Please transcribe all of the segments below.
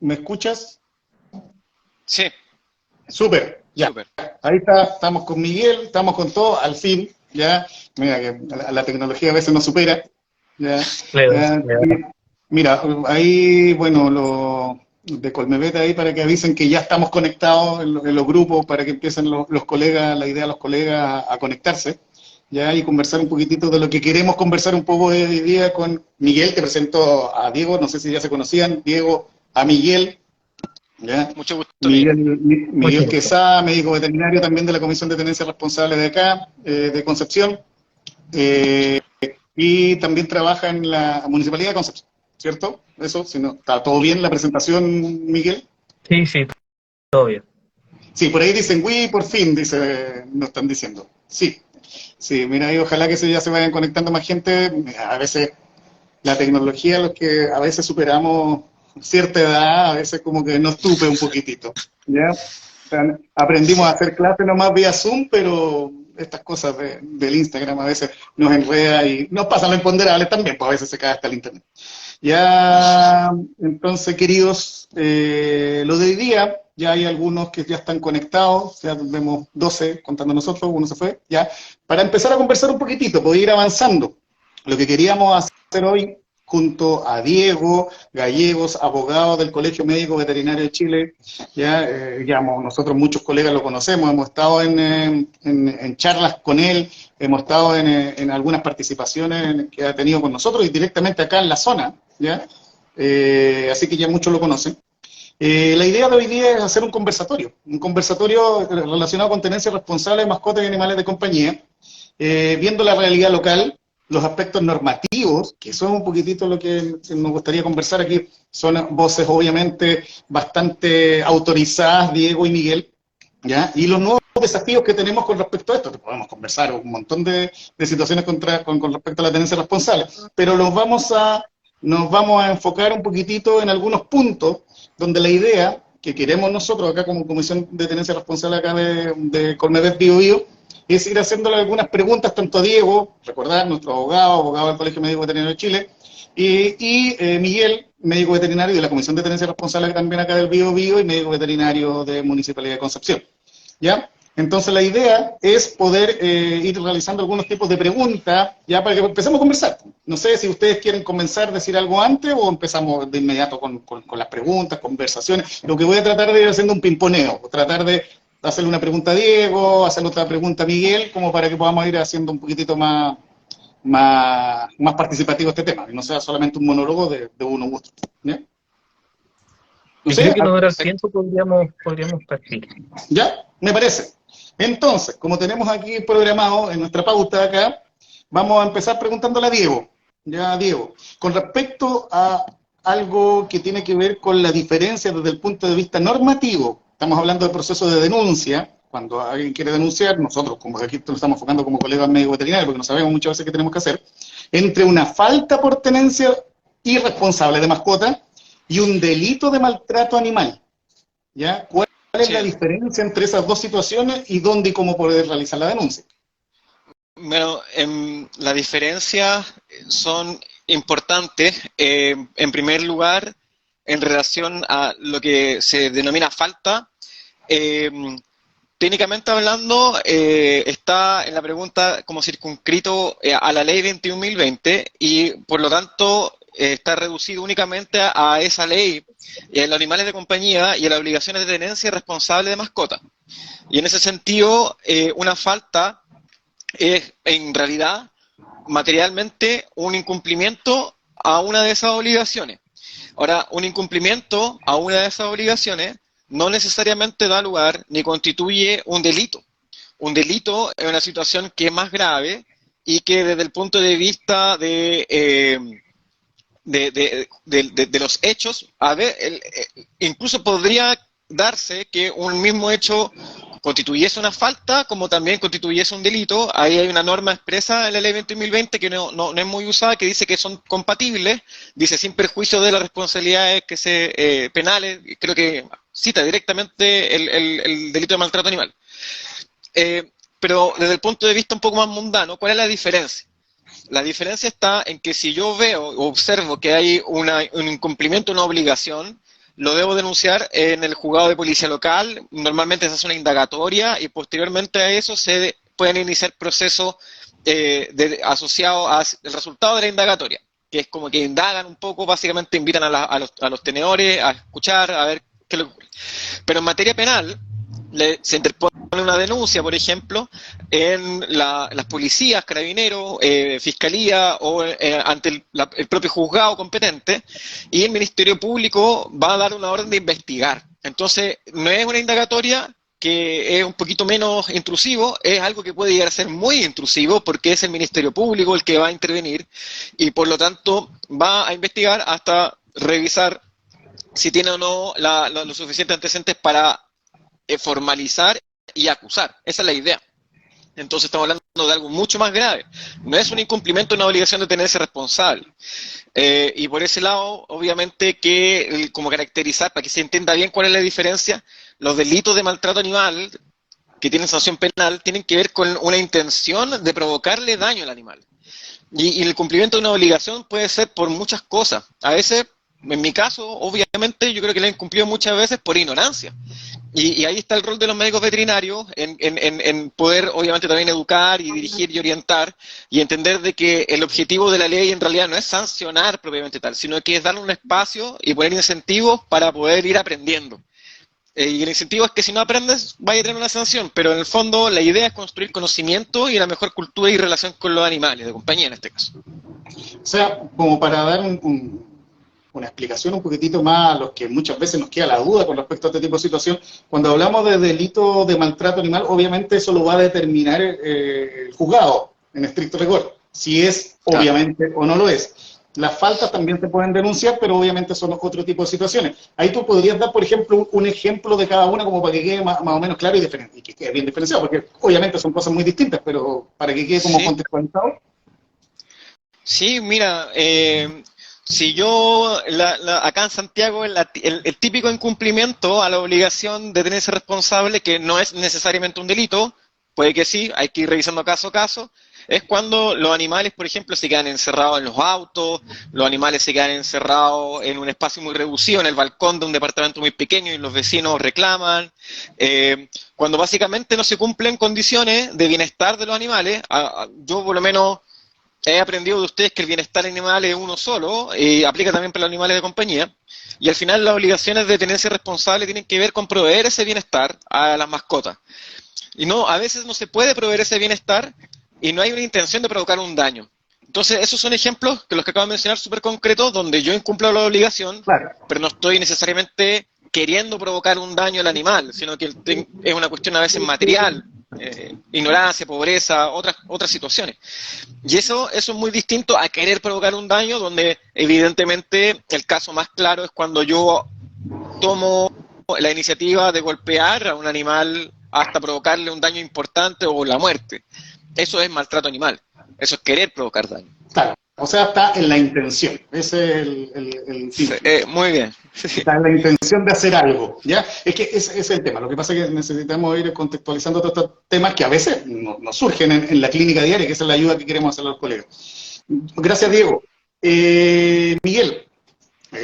¿Me escuchas? Sí, Súper, ya. súper. Ahí está, estamos con Miguel, estamos con todo, al fin, ya. Mira, que la tecnología a veces nos supera, ya. Leo, Y mira, ahí, bueno, lo de Colmebet ahí para que avisen que ya estamos conectados en los grupos, para que empiecen los colegas, la idea de los colegas a conectarse, ya, y conversar un poquitito de lo que queremos conversar un poco hoy día con Miguel. Te presento a Diego, no sé si ya se conocían, Diego, a Miguel. ¿Ya? Mucho gusto, Miguel. Miguel mucho gusto. Quesada, médico veterinario también de la Comisión de Tenencia Responsable de acá, de Concepción, eh, y también trabaja en la Municipalidad de Concepción, ¿cierto? Eso, si no, ¿está todo bien la presentación, Miguel? Sí, sí, todo bien. Sí, por ahí dicen, uy, por fin, dice, nos están diciendo. Sí, sí, mira, y ojalá que ya se vayan conectando más gente. A veces la tecnología, los que a veces superamos cierta edad, a veces como que nos tupe un poquitito, ¿ya? O sea, aprendimos a hacer clases nomás vía Zoom, pero estas cosas del Instagram a veces nos enreda y nos pasan lo imponderable también, pues a veces se cae hasta el internet. Ya, entonces, queridos, lo de hoy día, ya hay algunos que ya están conectados, ya vemos 12 contando nosotros, uno se fue, ya, para empezar a conversar un poquitito, poder ir avanzando. Lo que queríamos hacer hoy, junto a Diego Gallegos, abogado del Colegio Médico Veterinario de Chile, ya, nosotros muchos colegas lo conocemos, hemos estado en charlas con él, hemos estado en algunas participaciones que ha tenido con nosotros y directamente acá en la zona, ¿ya? Así que ya muchos lo conocen. La idea de hoy día es hacer un conversatorio relacionado con tenencia responsable de mascotas y animales de compañía, viendo la realidad local, los aspectos normativos, que son un poquitito lo que nos gustaría conversar aquí, son voces obviamente bastante autorizadas, Diego y Miguel, ¿ya? Y los nuevos desafíos que tenemos con respecto a esto, que podemos conversar un montón de situaciones con respecto a la tenencia responsable, pero nos vamos a enfocar un poquitito en algunos puntos donde la idea que queremos nosotros acá como Comisión de Tenencia Responsable acá de Colmebet Bio Bio, es ir haciéndole algunas preguntas tanto a Diego, recordar, nuestro abogado del Colegio Médico Veterinario de Chile, y Miguel, médico veterinario de la Comisión de Tenencia Responsable también acá del Bio Bio y médico veterinario de Municipalidad de Concepción. ¿Ya? Entonces la idea es poder ir realizando algunos tipos de preguntas, ya para que empecemos a conversar. No sé si ustedes quieren comenzar a decir algo antes o empezamos de inmediato con las preguntas, conversaciones. Lo que voy a tratar de ir haciendo un pimponeo, tratar de hacerle una pregunta a Diego, hacerle otra pregunta a Miguel, como para que podamos ir haciendo un poquitito más participativo este tema, y no sea solamente un monólogo de uno u otro. ¿Ya? No Yo creo sé, que no dará el Perfecto. tiempo, podríamos partir. ¿ya? Me parece. Entonces, como tenemos aquí programado en nuestra pauta acá, vamos a empezar preguntándole a Diego. Ya, Diego, con respecto a algo que tiene que ver con la diferencia desde el punto de vista normativo, estamos hablando del proceso de denuncia, cuando alguien quiere denunciar, nosotros como aquí nos estamos enfocando como colegas médicos veterinarios, porque no sabemos muchas veces qué tenemos que hacer, entre una falta por tenencia irresponsable de mascota y un delito de maltrato animal. ¿Ya? ¿Cuál es Sí. la diferencia entre esas dos situaciones y dónde y cómo poder realizar la denuncia? Bueno, las diferencias son importantes. En primer lugar, en relación a lo que se denomina falta, eh, técnicamente hablando, está en la pregunta como circunscrito a la ley 21.020 y por lo tanto está reducido únicamente a esa ley y a los animales de compañía y a las obligaciones de tenencia responsable de mascota. Y en ese sentido, una falta es en realidad materialmente un incumplimiento a una de esas obligaciones. Ahora, un incumplimiento a una de esas obligaciones no necesariamente da lugar ni constituye un delito. Un delito es una situación que es más grave y que desde el punto de vista de los hechos, incluso podría darse que un mismo hecho constituyese una falta, como también constituyese un delito. Ahí hay una norma expresa en la ley 20.020 que no es muy usada, que dice que son compatibles, dice sin perjuicio de las responsabilidades penales, creo que cita directamente el delito de maltrato animal. Pero desde el punto de vista un poco más mundano, ¿cuál es la diferencia? La diferencia está en que si yo veo o observo que hay un incumplimiento, una obligación, lo debo denunciar en el juzgado de policía local. Normalmente se hace una indagatoria y posteriormente a eso se pueden iniciar procesos asociados al resultado de la indagatoria, que es como que indagan un poco, básicamente invitan a los tenedores a escuchar, a ver qué le ocurre. Pero en materia penal, se interpone una denuncia, por ejemplo, en las policías, carabineros, fiscalía o ante el propio juzgado competente, y el Ministerio Público va a dar una orden de investigar. Entonces, no es una indagatoria que es un poquito menos intrusivo, es algo que puede llegar a ser muy intrusivo porque es el Ministerio Público el que va a intervenir y por lo tanto va a investigar hasta revisar si tiene o no los suficientes antecedentes para formalizar y acusar. Esa es la idea. Entonces estamos hablando de algo mucho más grave. No es un incumplimiento, una obligación de tenerse responsable. Y por ese lado, obviamente que, como caracterizar, para que se entienda bien cuál es la diferencia, los delitos de maltrato animal, que tienen sanción penal, tienen que ver con una intención de provocarle daño al animal. Y el cumplimiento de una obligación puede ser por muchas cosas. A veces, en mi caso, obviamente, yo creo que la he incumplido muchas veces por ignorancia. Y ahí está el rol de los médicos veterinarios en poder, obviamente, también educar y dirigir y orientar y entender de que el objetivo de la ley en realidad no es sancionar propiamente tal, sino que es darle un espacio y poner incentivos para poder ir aprendiendo. Y el incentivo es que si no aprendes, vaya a tener una sanción, pero en el fondo la idea es construir conocimiento y la mejor cultura y relación con los animales, de compañía en este caso. O sea, como para dar una explicación un poquitito más a los que muchas veces nos queda la duda con respecto a este tipo de situación, cuando hablamos de delito de maltrato animal, obviamente eso lo va a determinar el juzgado, en estricto rigor, si es obviamente o no lo es. Las faltas también se pueden denunciar, pero obviamente son otro tipo de situaciones. Ahí tú podrías dar, por ejemplo, un ejemplo de cada una como para que quede más o menos claro y que quede bien diferenciado, porque obviamente son cosas muy distintas, pero para que quede como contextualizado. Sí, mira, si yo, acá en Santiago, el típico incumplimiento a la obligación de tenerse responsable, que no es necesariamente un delito, puede que sí, hay que ir revisando caso a caso, es cuando los animales, por ejemplo, se quedan encerrados en los autos, los animales se quedan encerrados en un espacio muy reducido, en el balcón de un departamento muy pequeño y los vecinos reclaman, cuando básicamente no se cumplen condiciones de bienestar de los animales. Yo por lo menos he aprendido de ustedes que el bienestar animal es uno solo, y aplica también para los animales de compañía, y al final las obligaciones de tenencia responsable tienen que ver con proveer ese bienestar a las mascotas. Y no, a veces no se puede proveer ese bienestar y no hay una intención de provocar un daño. Entonces, esos son ejemplos que los que acabo de mencionar súper concretos, donde yo incumplo la obligación, claro, pero no estoy necesariamente queriendo provocar un daño al animal, sino que es una cuestión a veces material, ignorancia, pobreza, otras situaciones. Y eso es muy distinto a querer provocar un daño, donde evidentemente el caso más claro es cuando yo tomo la iniciativa de golpear a un animal hasta provocarle un daño importante o la muerte. Eso es maltrato animal, eso es querer provocar daño. Claro, o sea, está en la intención, ese es el fin. Muy bien. Está en la intención de hacer algo, ¿ya? Es que ese es el tema, lo que pasa es que necesitamos ir contextualizando todos estos temas que a veces nos surgen en la clínica diaria, que esa es la ayuda que queremos hacer a los colegas. Gracias, Diego. Miguel,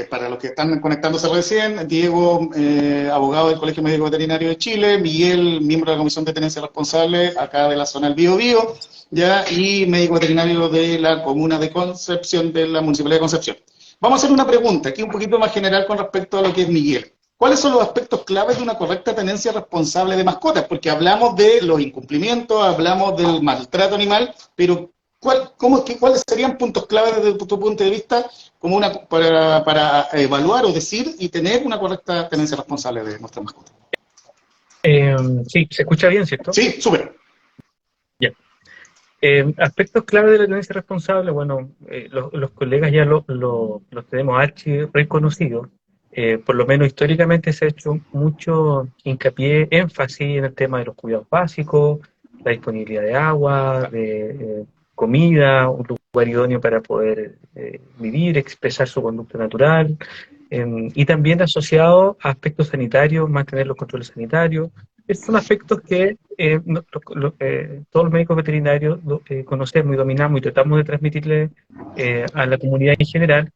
para los que están conectándose recién, Diego, abogado del Colegio Médico Veterinario de Chile, Miguel, miembro de la Comisión de Tenencia Responsable, acá de la zona del Biobío, ya, y médico veterinario de la comuna de Concepción, de la Municipalidad de Concepción. Vamos a hacer una pregunta, aquí un poquito más general con respecto a lo que es Miguel. ¿Cuáles son los aspectos claves de una correcta tenencia responsable de mascotas? Porque hablamos de los incumplimientos, hablamos del maltrato animal, pero ¿cuáles serían puntos claves desde tu punto de vista como para evaluar o decir y tener una correcta tenencia responsable de nuestras mascotas? Sí, se escucha bien, ¿cierto? Sí, súper. Ya. Aspectos clave de la tenencia responsable, bueno, los colegas ya los tenemos archi reconocidos. Por lo menos históricamente se ha hecho mucho hincapié, énfasis en el tema de los cuidados básicos, la disponibilidad de agua, de comida, un lugar idóneo para poder vivir, expresar su conducta natural, y también asociado a aspectos sanitarios, mantener los controles sanitarios. Estos son aspectos que todos los médicos veterinarios conocemos y dominamos y tratamos de transmitirle a la comunidad en general,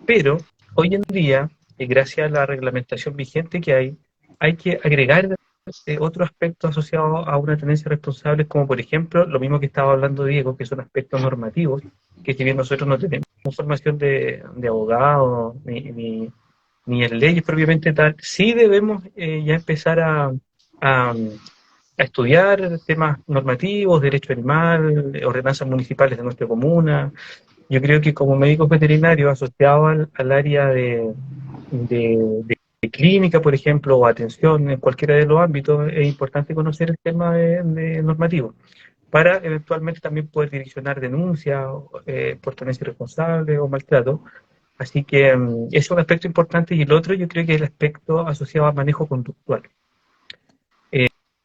pero hoy en día gracias a la reglamentación vigente que hay que agregar otros aspectos asociados a una tenencia responsable, como por ejemplo, lo mismo que estaba hablando Diego, que son aspectos normativos, que si bien nosotros no tenemos formación de abogado ni en leyes propiamente tal, sí debemos ya empezar a, a estudiar temas normativos, derecho animal, ordenanzas municipales de nuestra comuna. Yo creo que como médicos veterinarios asociados al área de clínica, por ejemplo, o atención en cualquiera de los ámbitos, es importante conocer el tema de normativo para eventualmente también poder direccionar denuncias por tenencia irresponsable o maltrato. Así que es un aspecto importante, y el otro yo creo que es el aspecto asociado al manejo conductual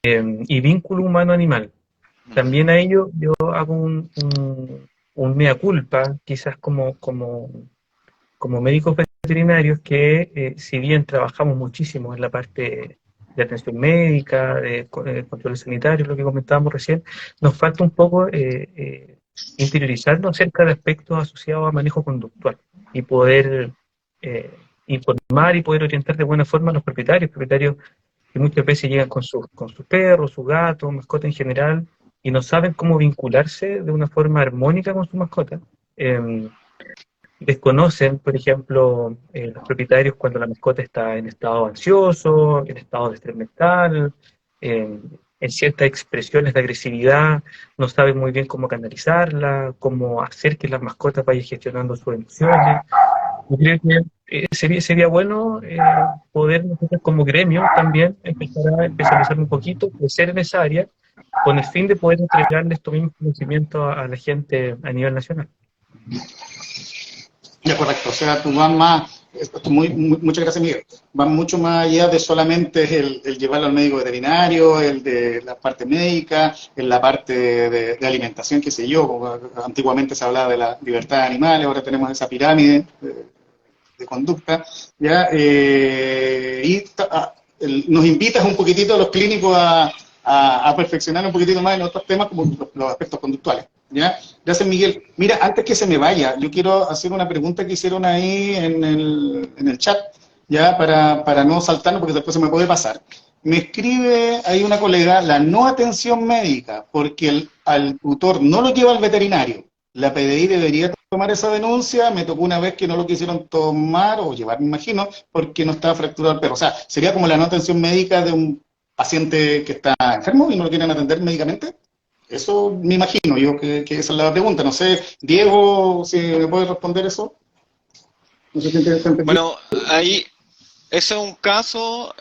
y vínculo humano-animal. También a ello yo hago un mea culpa, quizás como médicos veterinarios, que si bien trabajamos muchísimo en la parte de atención médica, de controles sanitarios, lo que comentábamos recién, nos falta un poco interiorizarnos acerca de aspectos asociados a manejo conductual y poder informar y poder orientar de buena forma a los propietarios que muchas veces llegan con sus perros, sus gatos, mascotas en general, y no saben cómo vincularse de una forma armónica con su mascota. Desconocen, por ejemplo, los propietarios cuando la mascota está en estado ansioso, en estado de estrés mental, en ciertas expresiones de agresividad, no saben muy bien cómo canalizarla, cómo hacer que las mascotas vayan gestionando sus emociones. Yo creo que sería bueno poder nosotros como gremio también empezar a especializar un poquito, crecer en esa área, con el fin de poder entregarle estos mismos conocimientos a la gente a nivel nacional. Ya, correcto. O sea, tú vas más, muchas gracias, Miguel, vas mucho más allá de solamente el llevarlo al médico veterinario, el de la parte médica, en la parte de alimentación, qué sé yo, como antiguamente se hablaba de la libertad de animales, ahora tenemos esa pirámide de conducta, ¿ya? Nos invitas un poquitito a los clínicos a perfeccionar un poquitito más en otros temas como los aspectos conductuales. ¿Ya? Gracias, Miguel. Mira, antes que se me vaya, yo quiero hacer una pregunta que hicieron ahí en el chat, ya para no saltarnos, porque después se me puede pasar. Me escribe ahí una colega, la no atención médica, porque al tutor no lo lleva al veterinario. La PDI debería tomar esa denuncia. Me tocó una vez que no lo quisieron tomar o llevar, me imagino, porque no estaba fracturado el perro. O sea, sería como la no atención médica de un paciente que está enfermo y no lo quieren atender médicamente. Eso me imagino yo que esa es la pregunta. No sé, Diego, si me puede responder eso. No sé si interesante. Bueno, ahí ese es un caso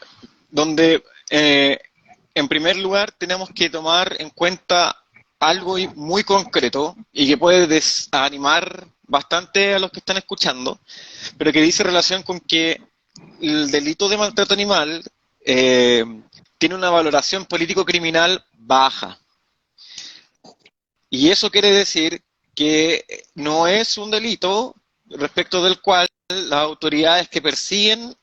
donde, en primer lugar, tenemos que tomar en cuenta algo muy concreto y que puede desanimar bastante a los que están escuchando, pero que dice relación con que el delito de maltrato animal tiene una valoración político-criminal baja. Y eso quiere decir que no es un delito respecto del cual las autoridades que persiguen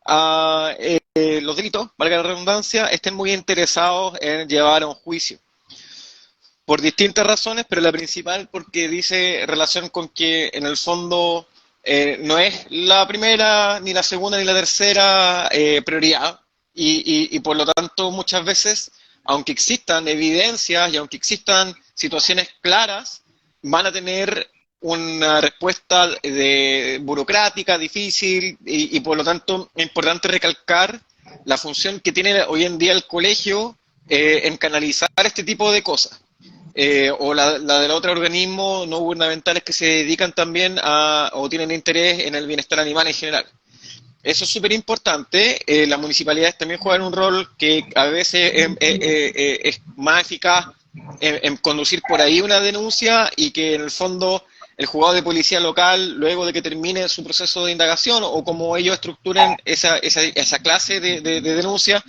los delitos, valga la redundancia, estén muy interesados en llevar a un juicio. Por distintas razones, pero la principal porque dice relación con que en el fondo no es la primera, ni la segunda, ni la tercera prioridad, y por lo tanto muchas veces, aunque existan evidencias y aunque existan situaciones claras, van a tener una respuesta burocrática, difícil, y por lo tanto es importante recalcar la función que tiene hoy en día el colegio en canalizar este tipo de cosas, o la de los otros organismos no gubernamentales que se dedican también o tienen interés en el bienestar animal en general. Eso es súper importante. Las municipalidades también juegan un rol que a veces es más eficaz en conducir por ahí una denuncia, y que en el fondo el juzgado de policía local, luego de que termine su proceso de indagación o como ellos estructuren esa clase de denuncia,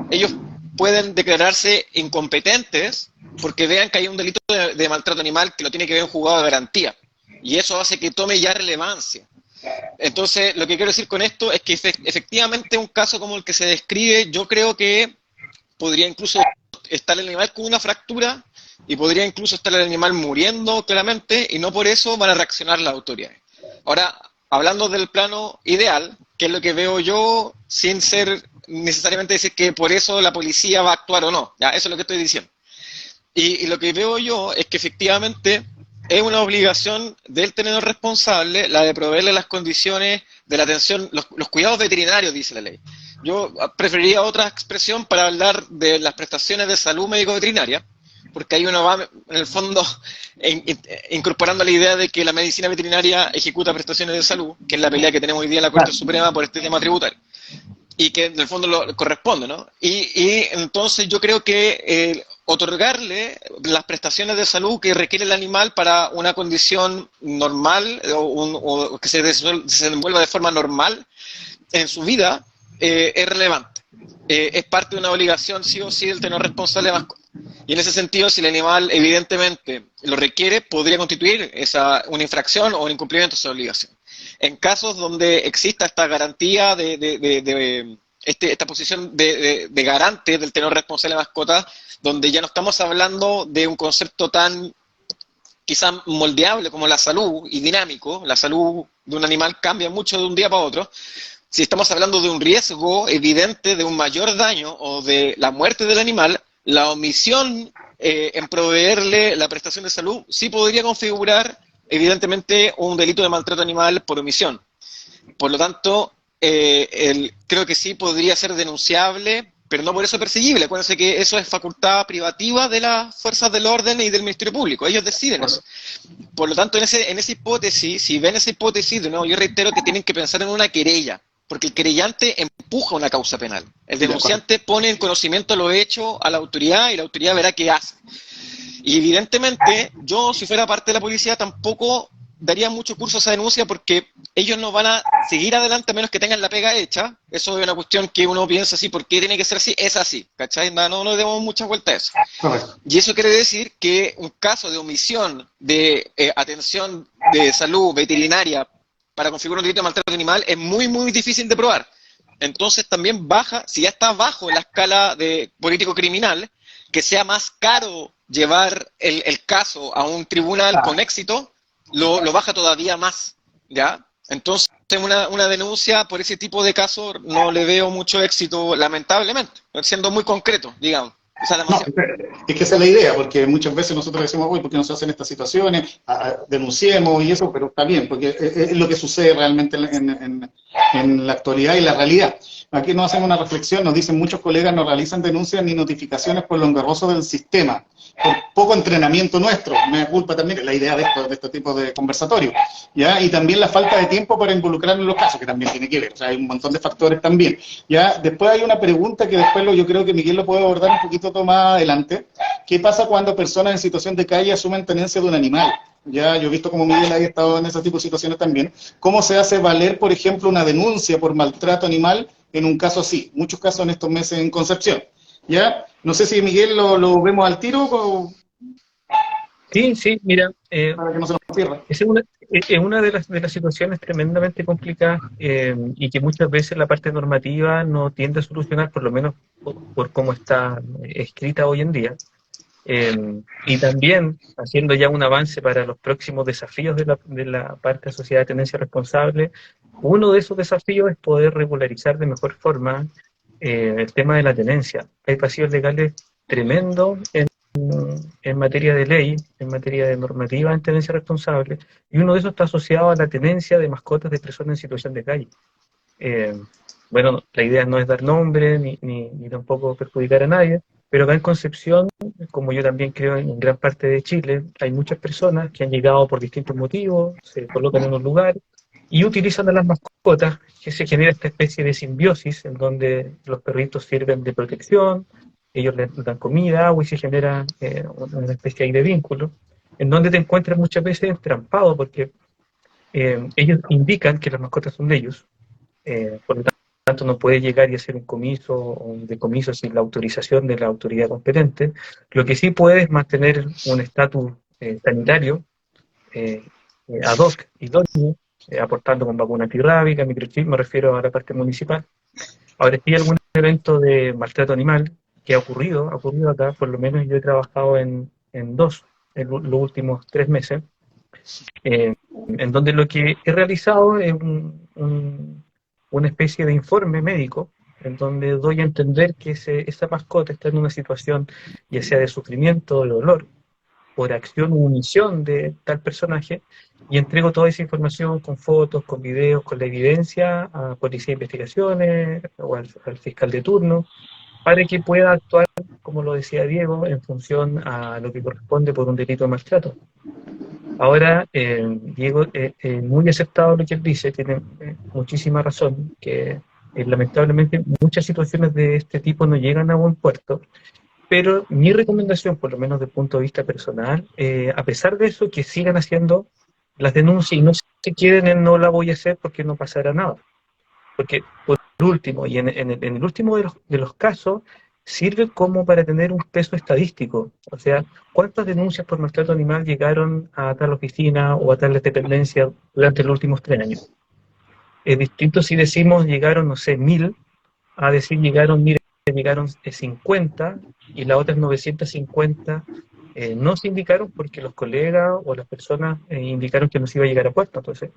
ellos pueden declararse incompetentes porque vean que hay un delito de maltrato animal que lo tiene que ver un juzgado de garantía, y eso hace que tome ya relevancia. Entonces, lo que quiero decir con esto es que efectivamente un caso como el que se describe, yo creo que podría incluso estar el animal con una fractura y podría incluso estar el animal muriendo claramente, y no por eso van a reaccionar las autoridades. Ahora, hablando del plano ideal, que es lo que veo yo, sin ser necesariamente decir que por eso la policía va a actuar o no, ¿ya? Eso es lo que estoy diciendo. Y lo que veo yo es que efectivamente es una obligación del tenedor responsable la de proveerle las condiciones de la atención, los cuidados veterinarios, dice la ley. Yo preferiría otra expresión para hablar de las prestaciones de salud médico-veterinaria, porque ahí uno va, en el fondo, incorporando la idea de que la medicina veterinaria ejecuta prestaciones de salud, que es la pelea que tenemos hoy día en la Corte Suprema por este tema tributario, y que en el fondo lo corresponde, ¿no? Y entonces yo creo que otorgarle las prestaciones de salud que requiere el animal para una condición normal o que se desenvuelva de forma normal en su vida es relevante. Es parte de una obligación sí o sí del tenedor responsable de mascota. Y en ese sentido, si el animal evidentemente lo requiere, podría constituir una infracción o un incumplimiento de esa obligación. En casos donde exista esta garantía esta posición de garante del tenedor responsable de mascota, donde ya no estamos hablando de un concepto tan quizás moldeable como la salud y dinámico, la salud de un animal cambia mucho de un día para otro. Si estamos hablando de un riesgo evidente de un mayor daño o de la muerte del animal, la omisión en proveerle la prestación de salud sí podría configurar evidentemente un delito de maltrato animal por omisión. Por lo tanto, creo que sí podría ser denunciable, pero no por eso perseguible. Acuérdense que eso es facultad privativa de las fuerzas del orden y del Ministerio Público. Ellos deciden eso. Por lo tanto, en esa hipótesis, si ven esa hipótesis, de nuevo, yo reitero que tienen que pensar en una querella, porque el querellante empuja una causa penal. El denunciante pone en conocimiento lo hecho a la autoridad y la autoridad verá qué hace. Y evidentemente, yo, si fuera parte de la policía, tampoco daría mucho curso a esa denuncia porque ellos no van a seguir adelante a menos que tengan la pega hecha. Eso es una cuestión que uno piensa así, ¿por qué tiene que ser así? Es así, ¿cachai? No le demos mucha vuelta a eso. Correcto. Y eso quiere decir que un caso de omisión de atención de salud veterinaria para configurar un delito de maltrato animal es muy, muy difícil de probar. Entonces también baja, si ya está bajo en la escala de político criminal, que sea más caro llevar el caso a un tribunal con éxito, lo baja todavía más, ¿ya? Entonces, una denuncia por ese tipo de casos no le veo mucho éxito, lamentablemente, siendo muy concreto, digamos. No, es que esa es la idea, porque muchas veces nosotros decimos, uy, ¿por qué no se hacen estas situaciones? Denunciemos y eso, pero está bien, porque es lo que sucede realmente en la actualidad y la realidad. Aquí nos hacemos una reflexión, nos dicen muchos colegas no realizan denuncias ni notificaciones por lo engorroso del sistema, por poco entrenamiento nuestro, me da culpa también la idea de este tipo de conversatorio, ¿ya? Y también la falta de tiempo para involucrar en los casos, que también tiene que ver, o sea, hay un montón de factores también, ¿ya? Después hay una pregunta que después yo creo que Miguel lo puede abordar un poquito más adelante, ¿qué pasa cuando personas en situación de calle asumen tenencia de un animal? Ya, yo he visto como Miguel haya estado en ese tipo de situaciones también. ¿Cómo se hace valer, por ejemplo, una denuncia por maltrato animal en un caso así? Muchos casos en estos meses en Concepción. ¿Ya? No sé si Miguel lo vemos al tiro o... Sí, mira, para que no se nos pierda. Es una de las situaciones tremendamente complicadas y que muchas veces la parte normativa no tiende a solucionar, por lo menos por cómo está escrita hoy en día. Y también haciendo ya un avance para los próximos desafíos de la parte de sociedad de tenencia responsable, uno de esos desafíos es poder regularizar de mejor forma el tema de la tenencia. Hay vacíos legales tremendos en materia de ley, en materia de normativa en tenencia responsable, y uno de esos está asociado a la tenencia de mascotas de personas en situación de calle. Bueno, la idea no es dar nombre ni tampoco perjudicar a nadie, pero acá en Concepción, como yo también creo en gran parte de Chile, hay muchas personas que han llegado por distintos motivos, se colocan en un lugar y utilizan a las mascotas, que se genera esta especie de simbiosis en donde los perritos sirven de protección, ellos les dan comida, agua y se genera una especie ahí de vínculo, en donde te encuentras muchas veces entrampado porque ellos indican que las mascotas son de ellos, por lo tanto no puede llegar y hacer un comiso o un decomiso sin la autorización de la autoridad competente. Lo que sí puede es mantener un estatus sanitario ad hoc, idóneo, aportando con vacuna antirrábica, microchip, me refiero a la parte municipal. Ahora, si hay algún evento de maltrato animal que ha ocurrido acá, por lo menos yo he trabajado en dos en los últimos 3 meses, en donde lo que he realizado es una especie de informe médico, en donde doy a entender que esa mascota está en una situación ya sea de sufrimiento o de dolor, por acción u omisión de tal personaje, y entrego toda esa información con fotos, con videos, con la evidencia a Policía de Investigaciones o al fiscal de turno, para que pueda actuar, como lo decía Diego, en función a lo que corresponde por un delito de maltrato. Ahora, Diego, muy aceptado lo que él dice, tiene muchísima razón, que lamentablemente muchas situaciones de este tipo no llegan a buen puerto, pero mi recomendación, por lo menos desde el punto de vista personal, a pesar de eso, que sigan haciendo las denuncias y no se queden en no la voy a hacer porque no pasará nada. Porque, por último, y en el último de los casos, sirve como para tener un peso estadístico. O sea, ¿cuántas denuncias por maltrato animal llegaron a tal oficina o a tal dependencia durante los últimos 3 años? Es distinto si decimos llegaron, no sé, 1000, a decir llegaron, mire, llegaron 50 y las otras 950 no se indicaron porque los colegas o las personas indicaron que no se iba a llegar a puerto. Entonces,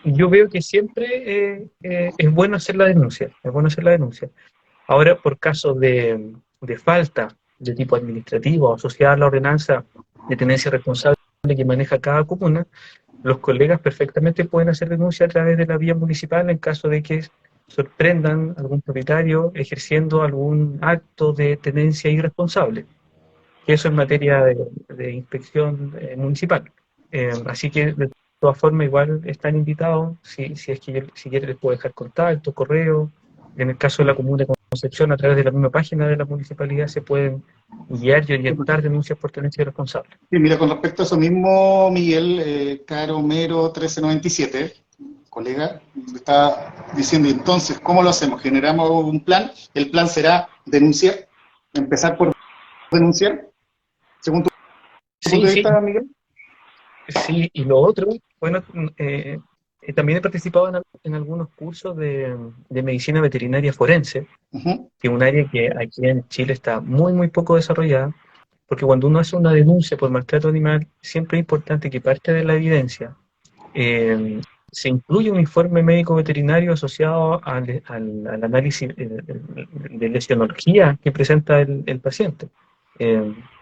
yo veo que siempre es bueno hacer la denuncia, es bueno hacer la denuncia. Ahora, por casos de falta de tipo administrativo asociada a la ordenanza de tenencia responsable que maneja cada comuna, los colegas perfectamente pueden hacer denuncia a través de la vía municipal en caso de que sorprendan a algún propietario ejerciendo algún acto de tenencia irresponsable, que eso es materia de inspección municipal. Así que, de todas formas, igual están invitados, si es que si quieren les puedo dejar contacto, correo. En el caso de la comuna de Concepción, a través de la misma página de la municipalidad se pueden guiar y orientar denuncias por tenencia irresponsable. Sí, mira, con respecto a eso mismo, Miguel, Caro Mero 1397, colega, me está diciendo, entonces, ¿cómo lo hacemos? ¿Generamos un plan? ¿El plan será denunciar? ¿Empezar por denunciar? Según tu punto de Sí, vista, Miguel. sí, y lo otro, bueno, también he participado en algunos cursos de medicina veterinaria forense, Uh-huh. que es un área que aquí en Chile está muy, muy poco desarrollada, porque cuando uno hace una denuncia por maltrato animal, siempre es importante que parte de la evidencia se incluya un informe médico veterinario asociado al análisis de lesionología que presenta el paciente.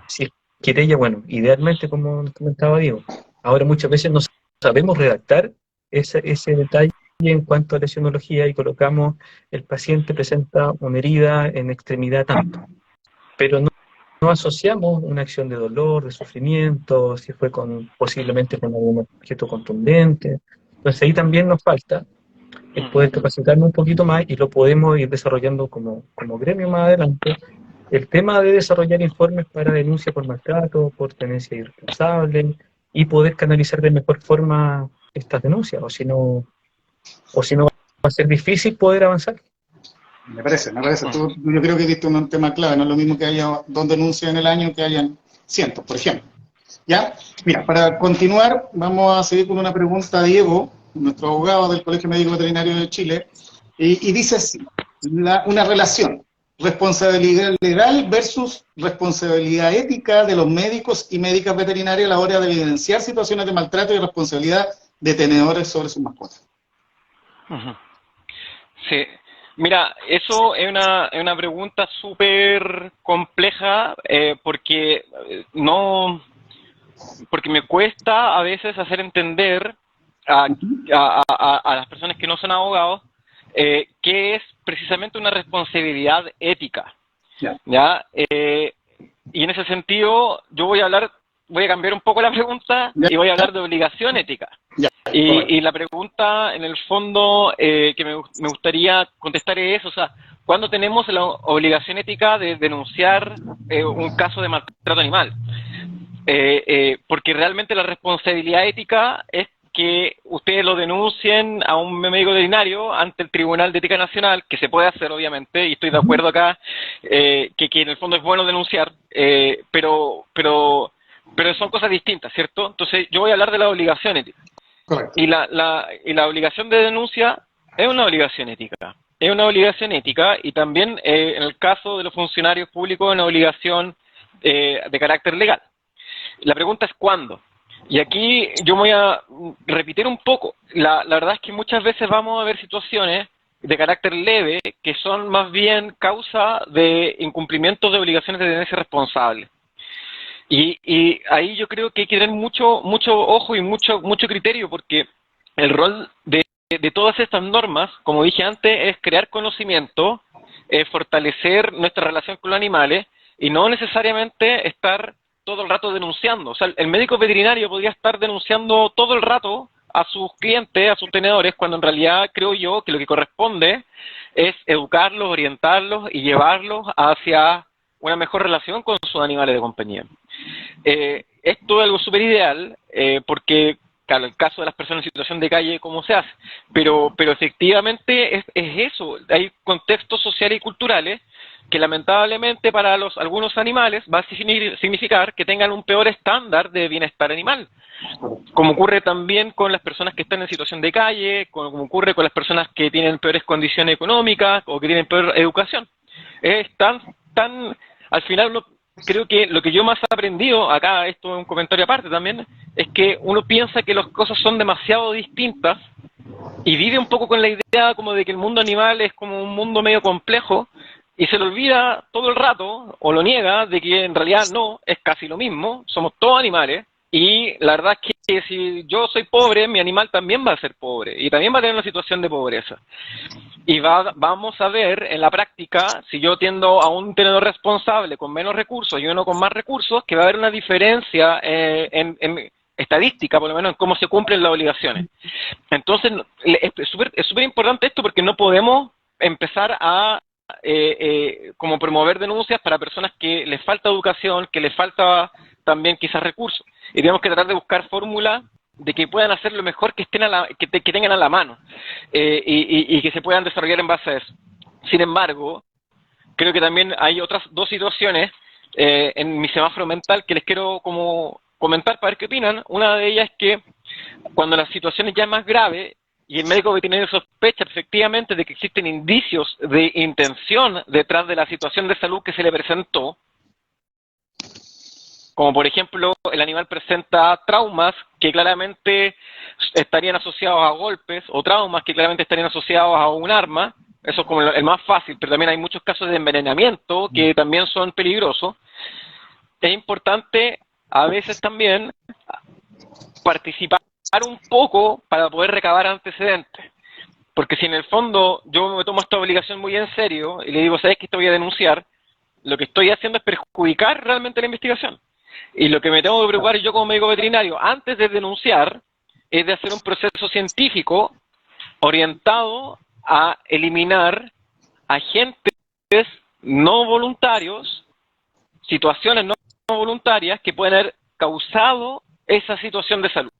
Si es querella, bueno, idealmente, como nos comentaba Diego. Ahora muchas veces no sabemos redactar ese detalle en cuanto a lesionología y colocamos el paciente presenta una herida en extremidad tanto, pero no asociamos una acción de dolor, de sufrimiento, si fue posiblemente con algún objeto contundente. Entonces ahí también nos falta el poder capacitarnos un poquito más y lo podemos ir desarrollando como gremio más adelante. El tema de desarrollar informes para denuncia por maltrato, por tenencia irresponsable y poder canalizar de mejor forma estas denuncias, o si no va a ser difícil poder avanzar. Me parece. Yo creo que diste un tema clave, no es lo mismo que haya 2 denuncias en el año que hayan cientos, por ejemplo. ¿Ya? Mira, para continuar, vamos a seguir con una pregunta a Diego, nuestro abogado del Colegio Médico Veterinario de Chile, y dice así, una relación, responsabilidad legal versus responsabilidad ética de los médicos y médicas veterinarias a la hora de evidenciar situaciones de maltrato y responsabilidad de tenedores sobre sus mascotas. Sí, mira, eso es una pregunta súper compleja porque me cuesta a veces hacer entender a las personas que no son abogados que es precisamente una responsabilidad ética. ¿Ya? Y en ese sentido yo voy a cambiar un poco la pregunta y voy a hablar de obligación ética. Y la pregunta, en el fondo, que me gustaría contestar es, o sea, ¿cuándo tenemos la obligación ética de denunciar un caso de maltrato animal? Porque realmente la responsabilidad ética es que ustedes lo denuncien a un médico veterinario ante el Tribunal de Ética Nacional, que se puede hacer obviamente, y estoy de acuerdo acá, que en el fondo es bueno denunciar, pero son cosas distintas, ¿cierto? Entonces yo voy a hablar de la obligación ética. Correcto. Y la obligación de denuncia es una obligación ética. Es una obligación ética y también en el caso de los funcionarios públicos es una obligación de carácter legal. La pregunta es ¿cuándo? Y aquí yo me voy a repetir un poco. La verdad es que muchas veces vamos a ver situaciones de carácter leve que son más bien causa de incumplimiento de obligaciones de tenencia responsable. Y ahí yo creo que hay que tener mucho ojo y mucho criterio, porque el rol de todas estas normas, como dije antes, es crear conocimiento, fortalecer nuestra relación con los animales y no necesariamente estar todo el rato denunciando. O sea, el médico veterinario podría estar denunciando todo el rato a sus clientes, a sus tenedores, cuando en realidad creo yo que lo que corresponde es educarlos, orientarlos y llevarlos hacia una mejor relación con sus animales de compañía. Esto es algo súper ideal, porque, claro, el caso de las personas en situación de calle, ¿cómo se hace? Pero efectivamente es eso. Hay contextos sociales y culturales que lamentablemente para algunos animales va a significar que tengan un peor estándar de bienestar animal. Como ocurre también con las personas que están en situación de calle, como ocurre con las personas que tienen peores condiciones económicas o que tienen peor educación. Es al final uno, creo que lo que yo más he aprendido, acá esto es un comentario aparte también, es que uno piensa que las cosas son demasiado distintas y vive un poco con la idea como de que el mundo animal es como un mundo medio complejo y se le olvida todo el rato, o lo niega, de que en realidad no, es casi lo mismo, somos todos animales. Y la verdad es que si yo soy pobre, mi animal también va a ser pobre y también va a tener una situación de pobreza. Y vamos a ver en la práctica, si yo tiendo a un tenedor responsable con menos recursos y uno con más recursos, que va a haber una diferencia en estadística, por lo menos en cómo se cumplen las obligaciones. Entonces, es súper importante esto, porque no podemos empezar a como promover denuncias para personas que les falta educación, que les falta también quizás recursos. Y tenemos que tratar de buscar fórmulas de que puedan hacer lo mejor que estén que tengan a la mano, y que se puedan desarrollar en base a eso. Sin embargo, creo que también hay otras dos situaciones en mi semáforo mental que les quiero como comentar para ver qué opinan. Una de ellas es que cuando la situación es ya más grave y el médico veterinario sospecha efectivamente de que existen indicios de intención detrás de la situación de salud que se le presentó, como por ejemplo el animal presenta traumas que claramente estarían asociados a golpes, o traumas que claramente estarían asociados a un arma. Eso es como el más fácil, pero también hay muchos casos de envenenamiento que también son peligrosos. Es importante a veces también participar un poco para poder recabar antecedentes, porque si en el fondo yo me tomo esta obligación muy en serio y le digo, ¿sabes que te voy a denunciar? Lo que estoy haciendo es perjudicar realmente la investigación. Y lo que me tengo que preocupar yo como médico veterinario antes de denunciar es de hacer un proceso científico orientado a eliminar agentes no voluntarios, situaciones no voluntarias que pueden haber causado esa situación de salud.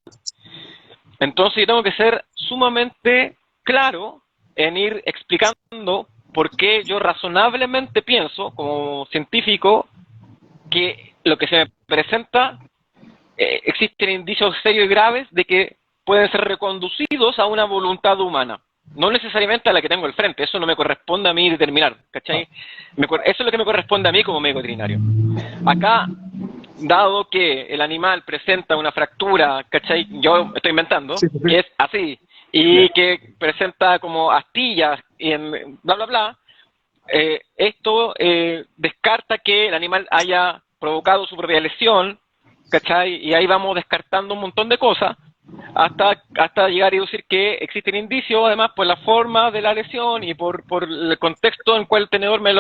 Entonces yo tengo que ser sumamente claro en ir explicando por qué yo razonablemente pienso, como científico, que lo que se me presenta existen indicios serios y graves de que pueden ser reconducidos a una voluntad humana, no necesariamente a la que tengo al frente. Eso no me corresponde a mí determinar, ¿cachai? Eso es lo que me corresponde a mí como médico veterinario. Acá, dado que el animal presenta una fractura, ¿cachai? Yo estoy inventando, que es así, y que presenta como astillas y bla, bla, bla, esto descarta que el animal haya provocado su propia lesión, ¿cachai? Y ahí vamos descartando un montón de cosas hasta llegar a decir que existen indicios, además, por la forma de la lesión y por el contexto en el cual el tenedor me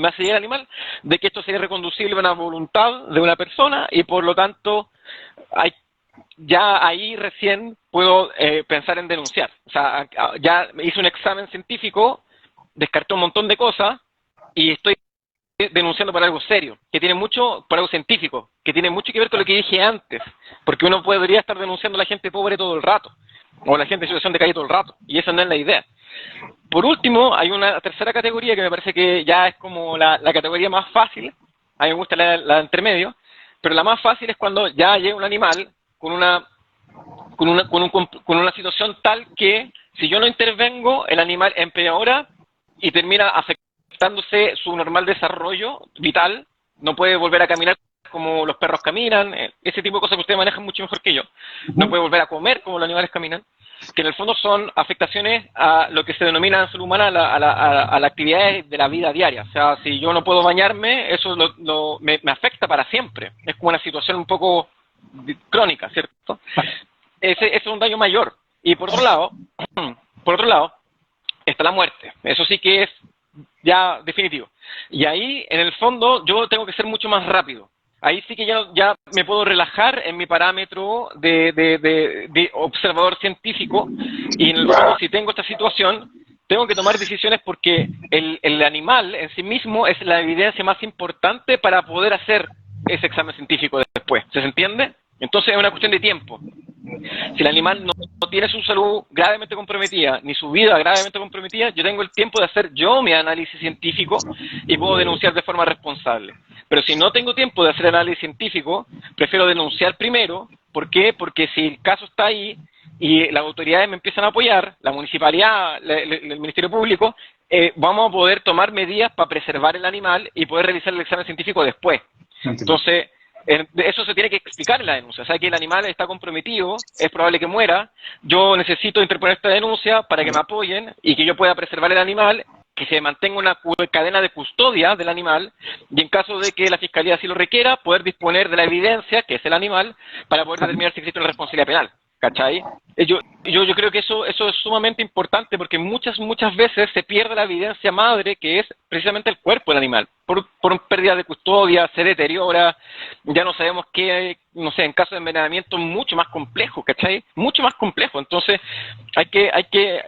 hace llegar al animal, de que esto sería reconducible a una voluntad de una persona y por lo tanto ya ahí recién puedo pensar en denunciar. O sea, ya hice un examen científico, descarté un montón de cosas y estoy denunciando por algo serio, por algo científico, que tiene mucho que ver con lo que dije antes, porque uno podría estar denunciando a la gente pobre todo el rato, o a la gente en situación de calle todo el rato, y esa no es la idea. Por último, hay una tercera categoría que me parece que ya es como la categoría más fácil. A mí me gusta la entre medio, pero la más fácil es cuando ya llega un animal con una situación tal que si yo no intervengo, el animal empeora y termina afectándose su normal desarrollo vital, no puede volver a caminar como los perros caminan, ese tipo de cosas que ustedes manejan mucho mejor que yo. No puede volver a comer como los animales caminan, que en el fondo son afectaciones a lo que se denomina en salud humana a la actividad de la vida diaria. O sea, si yo no puedo bañarme, eso me afecta para siempre. Es como una situación un poco crónica, ¿cierto? Ese es un daño mayor. Y por otro lado, está la muerte. Eso sí que es ya definitivo. Y ahí, en el fondo, yo tengo que ser mucho más rápido. Ahí sí que ya me puedo relajar en mi parámetro de observador científico, y en el fondo, si tengo esta situación, tengo que tomar decisiones porque el animal en sí mismo es la evidencia más importante para poder hacer ese examen científico después. ¿Se entiende? Entonces es una cuestión de tiempo. Si el animal no tiene su salud gravemente comprometida, ni su vida gravemente comprometida, yo tengo el tiempo de hacer yo mi análisis científico y puedo denunciar de forma responsable. Pero si no tengo tiempo de hacer análisis científico, prefiero denunciar primero. ¿Por qué? Porque si el caso está ahí y las autoridades me empiezan a apoyar, la municipalidad, el Ministerio Público, vamos a poder tomar medidas para preservar el animal y poder realizar el examen científico después. Entonces, eso se tiene que explicar en la denuncia. O sea, que el animal está comprometido, es probable que muera, yo necesito interponer esta denuncia para que me apoyen y que yo pueda preservar el animal, que se mantenga una cadena de custodia del animal, y en caso de que la Fiscalía así lo requiera, poder disponer de la evidencia, que es el animal, para poder determinar si existe una responsabilidad penal. ¿Cachai? Yo creo que eso es sumamente importante, porque muchas veces se pierde la evidencia madre, que es precisamente el cuerpo del animal. Por pérdida de custodia, se deteriora, ya no sabemos qué, no sé, en caso de envenenamiento mucho más complejo, ¿cachai? Mucho más complejo. Entonces,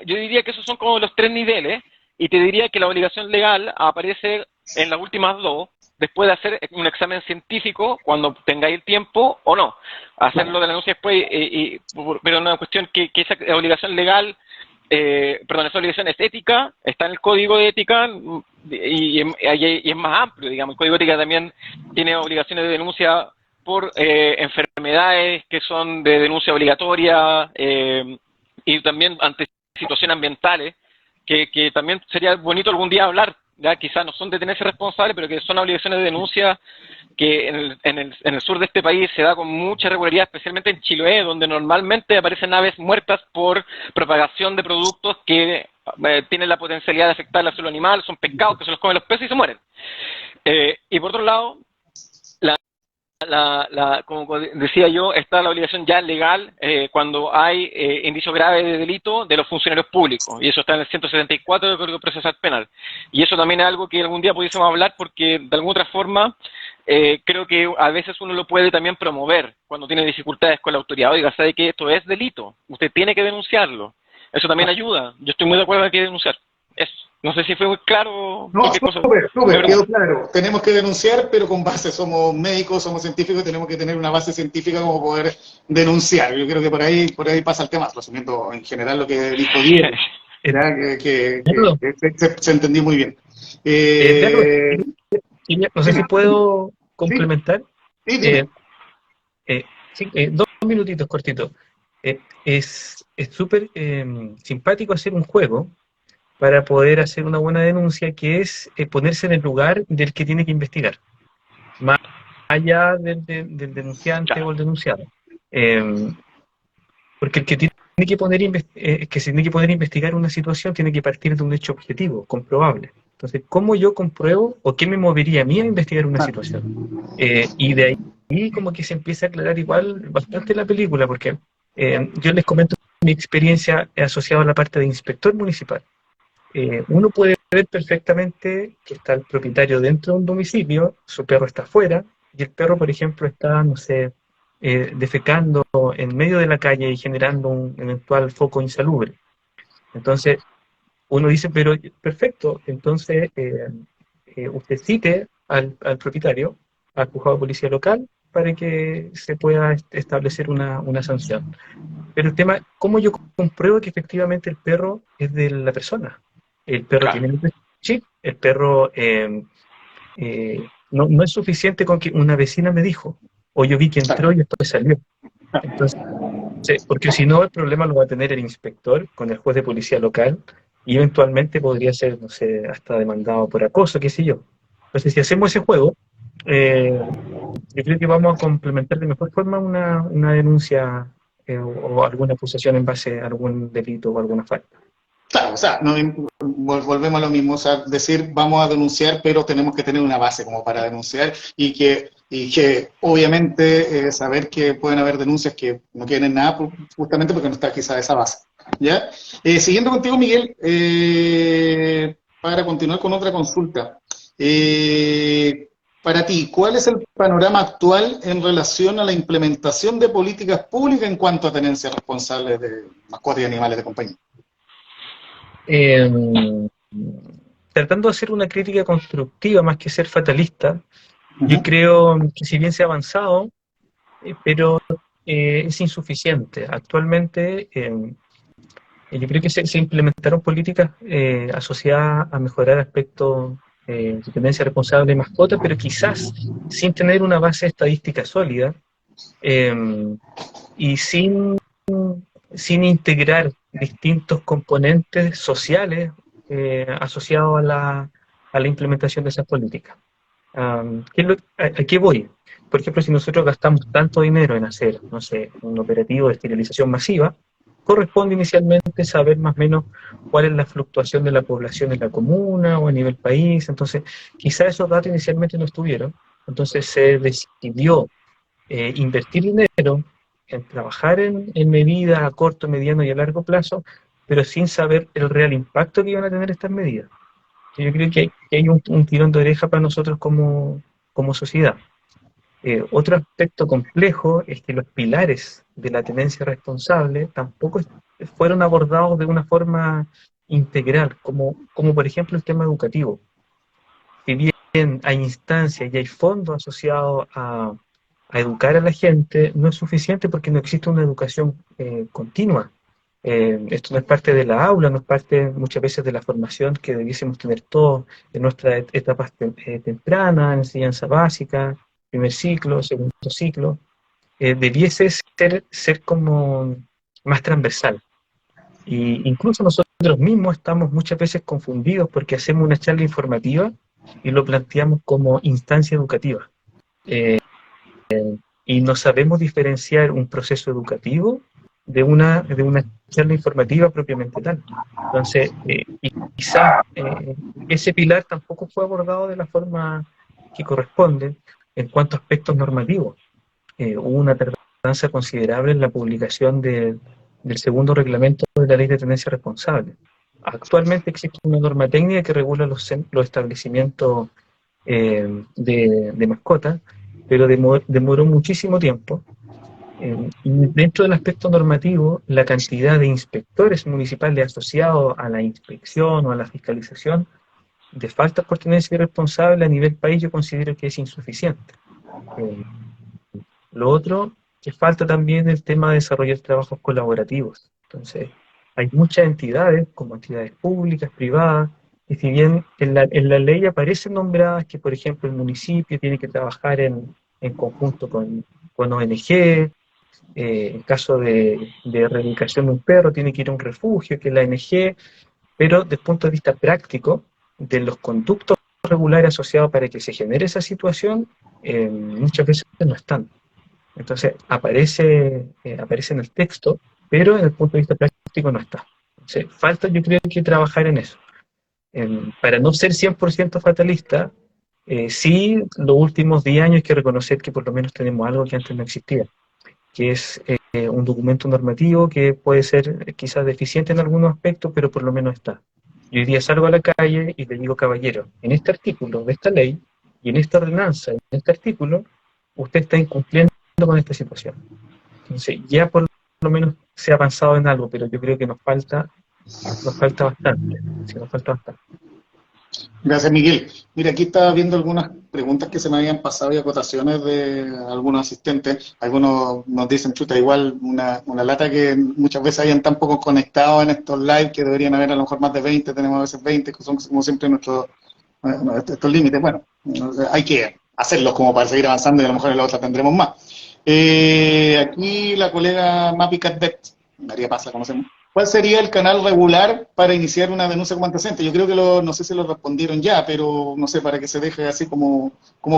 yo diría que esos son como los 3 niveles, y te diría que la obligación legal aparece en las últimas 2, después de hacer un examen científico, cuando tengáis el tiempo o no. Hacerlo de la denuncia después, pero una cuestión que esa obligación legal, esa obligación es ética, está en el Código de Ética, y es más amplio, digamos. El Código de Ética también tiene obligaciones de denuncia por enfermedades que son de denuncia obligatoria, y también ante situaciones ambientales, que también sería bonito algún día hablar. Ya quizás no son de tenerse responsable, pero que son obligaciones de denuncia que en el sur de este país se da con mucha regularidad, especialmente en Chiloé, donde normalmente aparecen aves muertas por propagación de productos que tienen la potencialidad de afectar la salud animal, son pescados que se los comen los peces y se mueren. Y por otro lado, como decía yo, está la obligación ya legal cuando hay indicio grave de delito de los funcionarios públicos, y eso está en el 174 del Código Procesal Penal. Y eso también es algo que algún día pudiésemos hablar, porque de alguna otra forma creo que a veces uno lo puede también promover cuando tiene dificultades con la autoridad. Oiga, sabe que esto es delito, usted tiene que denunciarlo. Eso también ayuda. Yo estoy muy de acuerdo en que hay que denunciar. Eso. No sé si fue muy claro. No, súper, quedó claro. Tenemos que denunciar, pero con base. Somos médicos, somos científicos, tenemos que tener una base científica como poder denunciar. Yo creo que por ahí pasa el tema, resumiendo en general lo que dijo Diego. Que se entendió muy bien. No sé si puedo complementar. Sí, 2 minutitos cortitos. Es súper simpático hacer un juego para poder hacer una buena denuncia, que es ponerse en el lugar del que tiene que investigar, más allá del denunciante o el denunciado. Porque el que tiene que poner a investigar una situación tiene que partir de un hecho objetivo, comprobable. Entonces, ¿cómo yo compruebo o qué me movería a mí a investigar una situación? Y de ahí como que se empieza a aclarar igual bastante la película, porque yo les comento mi experiencia asociada a la parte de inspector municipal. Uno puede ver perfectamente que está el propietario dentro de un domicilio, su perro está afuera, y el perro, por ejemplo, está, no sé, defecando en medio de la calle y generando un eventual foco insalubre. Entonces, uno dice, pero perfecto, entonces usted cite al propietario, al juzgado de policía local, para que se pueda establecer una sanción. Pero el tema, ¿cómo yo compruebo que efectivamente el perro es de la persona? El perro tiene el chip, el perro no es suficiente con que una vecina me dijo, o yo vi que entró y después salió. Entonces, porque si no, el problema lo va a tener el inspector con el juez de policía local, y eventualmente podría ser, no sé, hasta demandado por acoso, qué sé yo. Entonces, si hacemos ese juego, yo creo que vamos a complementar de mejor forma una denuncia o alguna acusación en base a algún delito o alguna falta. Claro, o sea, no, volvemos a lo mismo, o sea, decir vamos a denunciar, pero tenemos que tener una base como para denunciar y que obviamente saber que pueden haber denuncias que no quieren nada justamente porque no está quizá esa base. ¿Ya? Siguiendo contigo, Miguel, para continuar con otra consulta. Para ti, ¿cuál es el panorama actual en relación a la implementación de políticas públicas en cuanto a tenencia responsable de mascotas y animales de compañía? Tratando de hacer una crítica constructiva más que ser fatalista, yo creo que si bien se ha avanzado, pero es insuficiente. Actualmente yo creo que se implementaron políticas asociadas a mejorar aspectos de tenencia responsable de mascotas, pero quizás sin tener una base estadística sólida y sin integrar distintos componentes sociales asociados a la implementación de esas políticas. ¿A qué voy? Por ejemplo, si nosotros gastamos tanto dinero en hacer, no sé, un operativo de esterilización masiva, corresponde inicialmente saber más o menos cuál es la fluctuación de la población en la comuna o a nivel país. Entonces, quizá esos datos inicialmente no estuvieron. Entonces se decidió invertir dinero en trabajar en medidas a corto, mediano y a largo plazo, pero sin saber el real impacto que iban a tener estas medidas. Yo creo que hay un tirón de oreja para nosotros como sociedad. Otro aspecto complejo es que los pilares de la tenencia responsable tampoco fueron abordados de una forma integral, como por ejemplo el tema educativo. Si bien hay instancias y hay fondos asociados a educar a la gente, no es suficiente porque no existe una educación continua. Esto no es parte de la aula, no es parte muchas veces de la formación que debiésemos tener todos en nuestras etapas tempranas, enseñanza básica, primer ciclo, segundo ciclo. Debiese ser como más transversal. Y incluso nosotros mismos estamos muchas veces confundidos porque hacemos una charla informativa y lo planteamos como instancia educativa. Y no sabemos diferenciar un proceso educativo de una charla informativa propiamente tal. Entonces, quizás ese pilar tampoco fue abordado de la forma que corresponde en cuanto a aspectos normativos. Hubo una tardanza considerable en la publicación del segundo reglamento de la Ley de Tenencia Responsable. Actualmente existe una norma técnica que regula los establecimientos de mascotas, pero demoró muchísimo tiempo. Y dentro del aspecto normativo, la cantidad de inspectores municipales asociados a la inspección o a la fiscalización de faltas por tenencia irresponsable a nivel país yo considero que es insuficiente. Lo otro, que falta también el tema de desarrollar trabajos colaborativos. Entonces, hay muchas entidades, como entidades públicas, privadas, y si bien en la ley aparecen nombradas que, por ejemplo, el municipio tiene que trabajar en conjunto con ONG, en caso de erradicación de un perro tiene que ir a un refugio, que es la ONG, pero desde el punto de vista práctico, de los conductos regulares asociados para que se genere esa situación, muchas veces no están. Entonces aparece en el texto, pero en el punto de vista práctico no está. Entonces, falta yo creo que trabajar en eso. Para no ser 100% fatalista, sí, los últimos 10 años hay que reconocer que por lo menos tenemos algo que antes no existía, que es un documento normativo que puede ser quizás deficiente en algunos aspectos, pero por lo menos está. Yo hoy día salgo a la calle y le digo, caballero, en este artículo de esta ley y en esta ordenanza, en este artículo, usted está incumpliendo con esta situación. Entonces, ya por lo menos se ha avanzado en algo, pero yo creo que nos falta bastante. Sí, nos falta bastante. Gracias, Miguel. Mira, aquí estaba viendo algunas preguntas que se me habían pasado y acotaciones de algunos asistentes. Algunos nos dicen, chuta, igual una lata que muchas veces hayan tan pocos conectados en estos live que deberían haber a lo mejor más de 20, tenemos a veces 20, que son como siempre estos límites. Bueno, hay que hacerlos como para seguir avanzando y a lo mejor en la otra tendremos más. Aquí la colega Mapi Cadet, María Paz, la conocemos, ¿Cuál sería el canal regular para iniciar una denuncia como antecedente? Yo creo que no sé si lo respondieron ya, pero no sé, para que se deje así como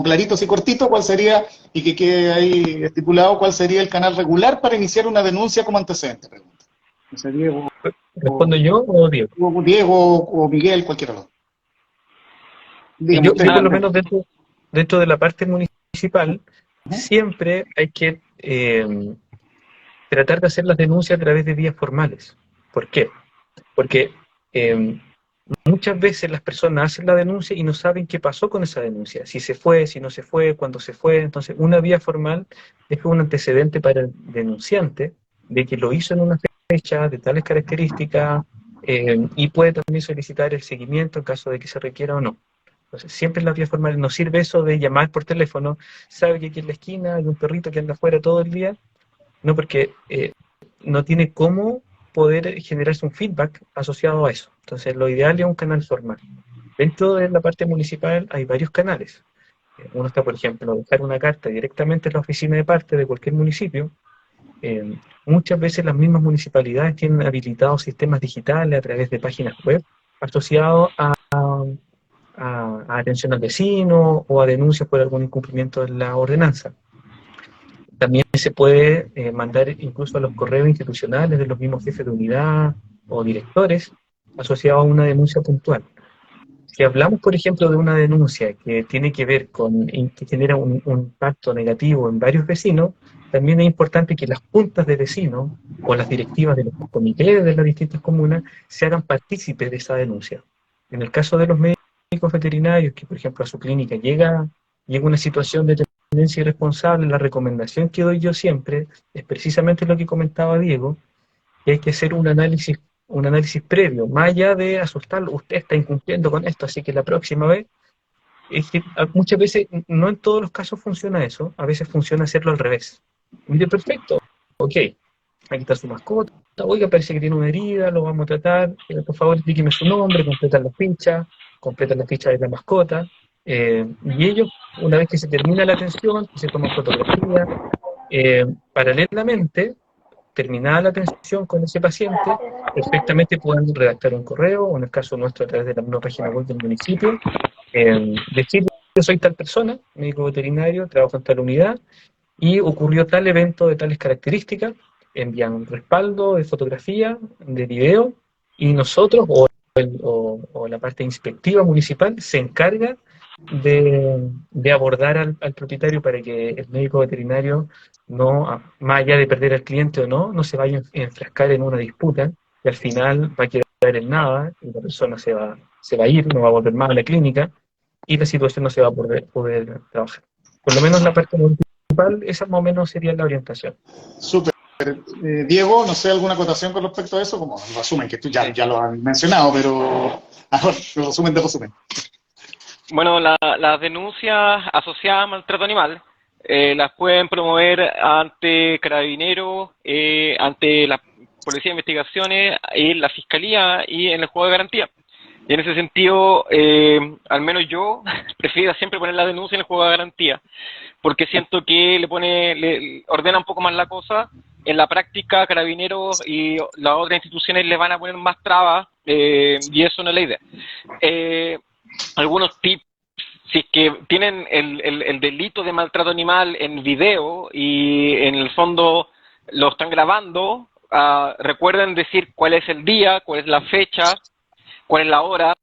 clarito, así cortito, ¿cuál sería, y que quede ahí estipulado, cuál sería el canal regular para iniciar una denuncia como antecedente? Pregunta. No sé, Diego, ¿Respondo yo o Diego? Diego o Miguel, cualquiera de los dos. Dígame Yo por lo usted. menos dentro de la parte municipal, Ujú. siempre hay que tratar de hacer las denuncias a través de vías formales. ¿Por qué? Porque muchas veces las personas hacen la denuncia y no saben qué pasó con esa denuncia, si se fue, si no se fue, cuándo se fue. Entonces, una vía formal es un antecedente para el denunciante de que lo hizo en una fecha de tales características, y puede también solicitar el seguimiento en caso de que se requiera o no. Entonces, siempre en las vías formales nos sirve eso de llamar por teléfono, sabe que aquí en la esquina hay un perrito que anda afuera todo el día, no, porque no tiene cómo poder generarse un feedback asociado a eso. Entonces, lo ideal es un canal formal. Dentro de la parte municipal hay varios canales. Uno está, por ejemplo, dejar una carta directamente en la oficina de parte de cualquier municipio. Muchas veces las mismas municipalidades tienen habilitados sistemas digitales a través de páginas web asociados a atención al vecino o a denuncias por algún incumplimiento de la ordenanza. También se puede mandar incluso a los correos institucionales de los mismos jefes de unidad o directores asociados a una denuncia puntual. Si hablamos, por ejemplo, de una denuncia que tiene que ver que genera un impacto negativo en varios vecinos, también es importante que las juntas de vecinos o las directivas de los comités de las distintas comunas se hagan partícipes de esa denuncia. En el caso de los médicos veterinarios, que por ejemplo a su clínica llega una situación de tendencia irresponsable, la recomendación que doy yo siempre es precisamente lo que comentaba Diego, que hay que hacer un análisis previo, más allá de asustarlo, usted está incumpliendo con esto, así que la próxima vez, es que muchas veces, no en todos los casos funciona eso, a veces funciona hacerlo al revés. Mire, perfecto, ok, aquí está su mascota, oiga, parece que tiene una herida, lo vamos a tratar, por favor dígame su nombre, completan la ficha de la mascota, y ellos, una vez que se termina la atención, se toman fotografías, paralelamente, terminada la atención con ese paciente, perfectamente pueden redactar un correo, o en el caso nuestro a través de la misma página web del municipio, decir, yo soy tal persona, médico veterinario, trabajo en tal unidad, y ocurrió tal evento de tales características, envían un respaldo de fotografía, de video, y nosotros, o la parte inspectiva municipal, se encarga de abordar al propietario para que el médico veterinario no, más allá de perder al cliente o no, no se vaya a enfrascar en una disputa y al final va a quedar en nada y la persona se va a ir, no va a volver más a la clínica y la situación no se va a poder trabajar. Por lo menos la parte municipal, esa más o menos sería la orientación. Súper. Diego, no sé, ¿alguna acotación con respecto a eso? Como el resumen, que tú ya lo has mencionado, pero ahora, el resumen de resumen. Bueno, las denuncias asociadas a maltrato animal las pueden promover ante Carabineros, ante la Policía de Investigaciones, en la Fiscalía y en el juego de garantía. Y en ese sentido, al menos yo prefiero siempre poner la denuncia en el juego de garantía, porque siento que le ordena un poco más la cosa. En la práctica, Carabineros y las otras instituciones le van a poner más trabas, y eso no es la idea. Algunos tips, si es que tienen el delito de maltrato animal en video y en el fondo lo están grabando, recuerden decir cuál es el día, cuál es la fecha, cuál es la hora,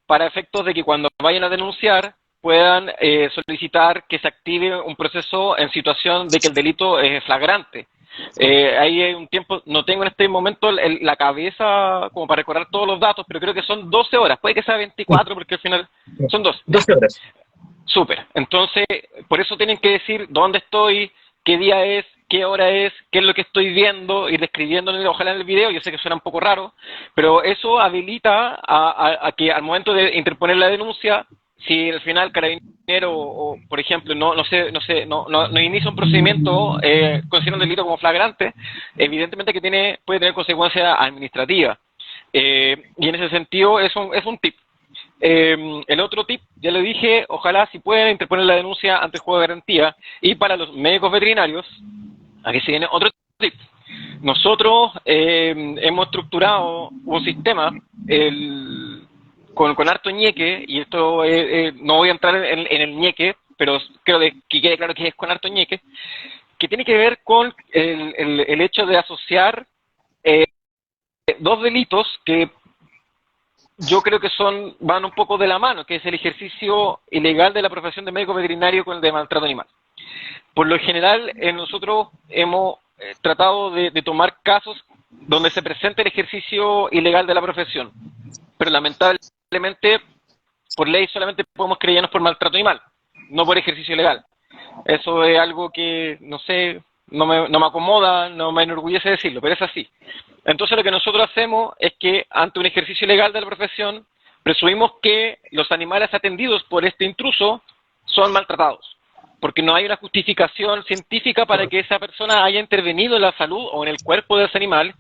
para efectos de que cuando vayan a denunciar puedan solicitar que se active un proceso en situación de que el delito es flagrante. Ahí hay un tiempo, no tengo en este momento la cabeza como para recordar todos los datos, pero creo que son 12 horas, puede que sea 24 porque al final son 12. 12 horas. Súper, entonces por eso tienen que decir dónde estoy, qué día es, qué hora es, qué es lo que estoy viendo, y describiéndolo ojalá en el video. Yo sé que suena un poco raro, pero eso habilita a que al momento de interponer la denuncia, si al final Carabinero o por ejemplo no inicia un procedimiento considera un delito como flagrante, evidentemente que puede tener consecuencias administrativas, y en ese sentido es un tip. El otro tip, ya lo dije, ojalá si pueden interponer la denuncia ante el juego de garantía. Y para los médicos veterinarios, aquí se viene otro tip. Nosotros hemos estructurado un sistema con harto ñeque, y esto no voy a entrar en el ñeque, pero creo que quede claro que es con harto ñeque, que tiene que ver con el hecho de asociar dos delitos que yo creo que van un poco de la mano, que es el ejercicio ilegal de la profesión de médico veterinario con el de maltrato animal. Por lo general, nosotros hemos tratado de tomar casos donde se presente el ejercicio ilegal de la profesión, pero lamentablemente, por ley solamente podemos querellarnos por maltrato animal, no por ejercicio ilegal. Eso es algo que, no sé, no me acomoda, no me enorgullece decirlo, pero es así. Entonces lo que nosotros hacemos es que ante un ejercicio ilegal de la profesión, presumimos que los animales atendidos por este intruso son maltratados, porque no hay una justificación científica para que esa persona haya intervenido en la salud o en el cuerpo de ese animal,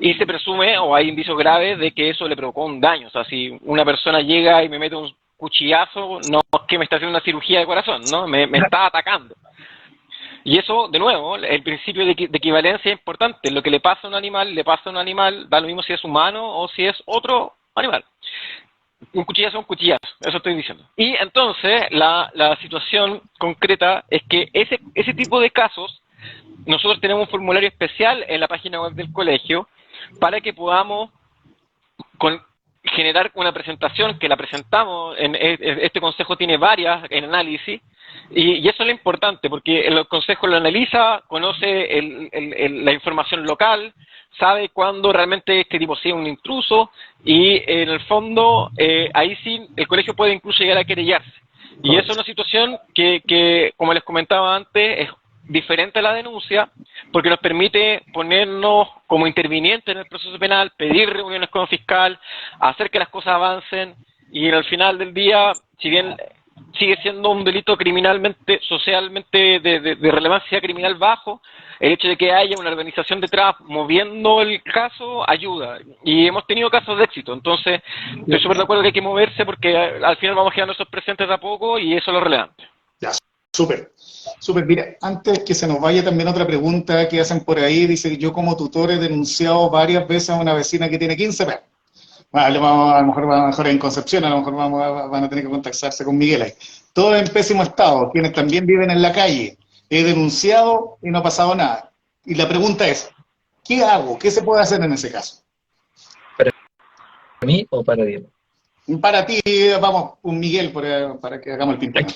y se presume, o hay indicios graves, de que eso le provocó un daño. O sea, si una persona llega y me mete un cuchillazo, no es que me está haciendo una cirugía de corazón, ¿no? Me está atacando. Y eso, de nuevo, el principio de equivalencia es importante. Lo que le pasa a un animal, le pasa a un animal, da lo mismo si es humano o si es otro animal. Un cuchillazo es un cuchillazo, eso estoy diciendo. Y entonces, la situación concreta es que ese tipo de casos, nosotros tenemos un formulario especial en la página web del colegio para que podamos generar una presentación, que la presentamos, este consejo tiene varias en análisis, y eso es lo importante, porque el consejo lo analiza, conoce la información local, sabe cuándo realmente este tipo sea un intruso, y en el fondo, ahí sí, el colegio puede incluso llegar a querellarse. Y eso es una situación que, como les comentaba antes, es diferente a la denuncia, porque nos permite ponernos como intervinientes en el proceso penal, pedir reuniones con el fiscal, hacer que las cosas avancen, y al final del día, si bien sigue siendo un delito criminalmente, socialmente de relevancia criminal bajo, el hecho de que haya una organización detrás moviendo el caso ayuda, y hemos tenido casos de éxito. Entonces estoy súper de acuerdo que hay que moverse, porque al final vamos quedando esos presentes de a poco, y eso es lo relevante. Ya, súper. Súper, mira, antes que se nos vaya también otra pregunta que hacen por ahí, dice: yo como tutor he denunciado varias veces a una vecina que tiene 15 perros. Bueno, a lo mejor en Concepción, a lo mejor van a tener que contactarse con Miguel ahí. Todos en pésimo estado, quienes también viven en la calle. He denunciado y no ha pasado nada. Y la pregunta es, ¿qué hago? ¿Qué se puede hacer en ese caso? ¿Para mí o para Diego? Para ti, vamos, un Miguel, para que hagamos el ping-pong.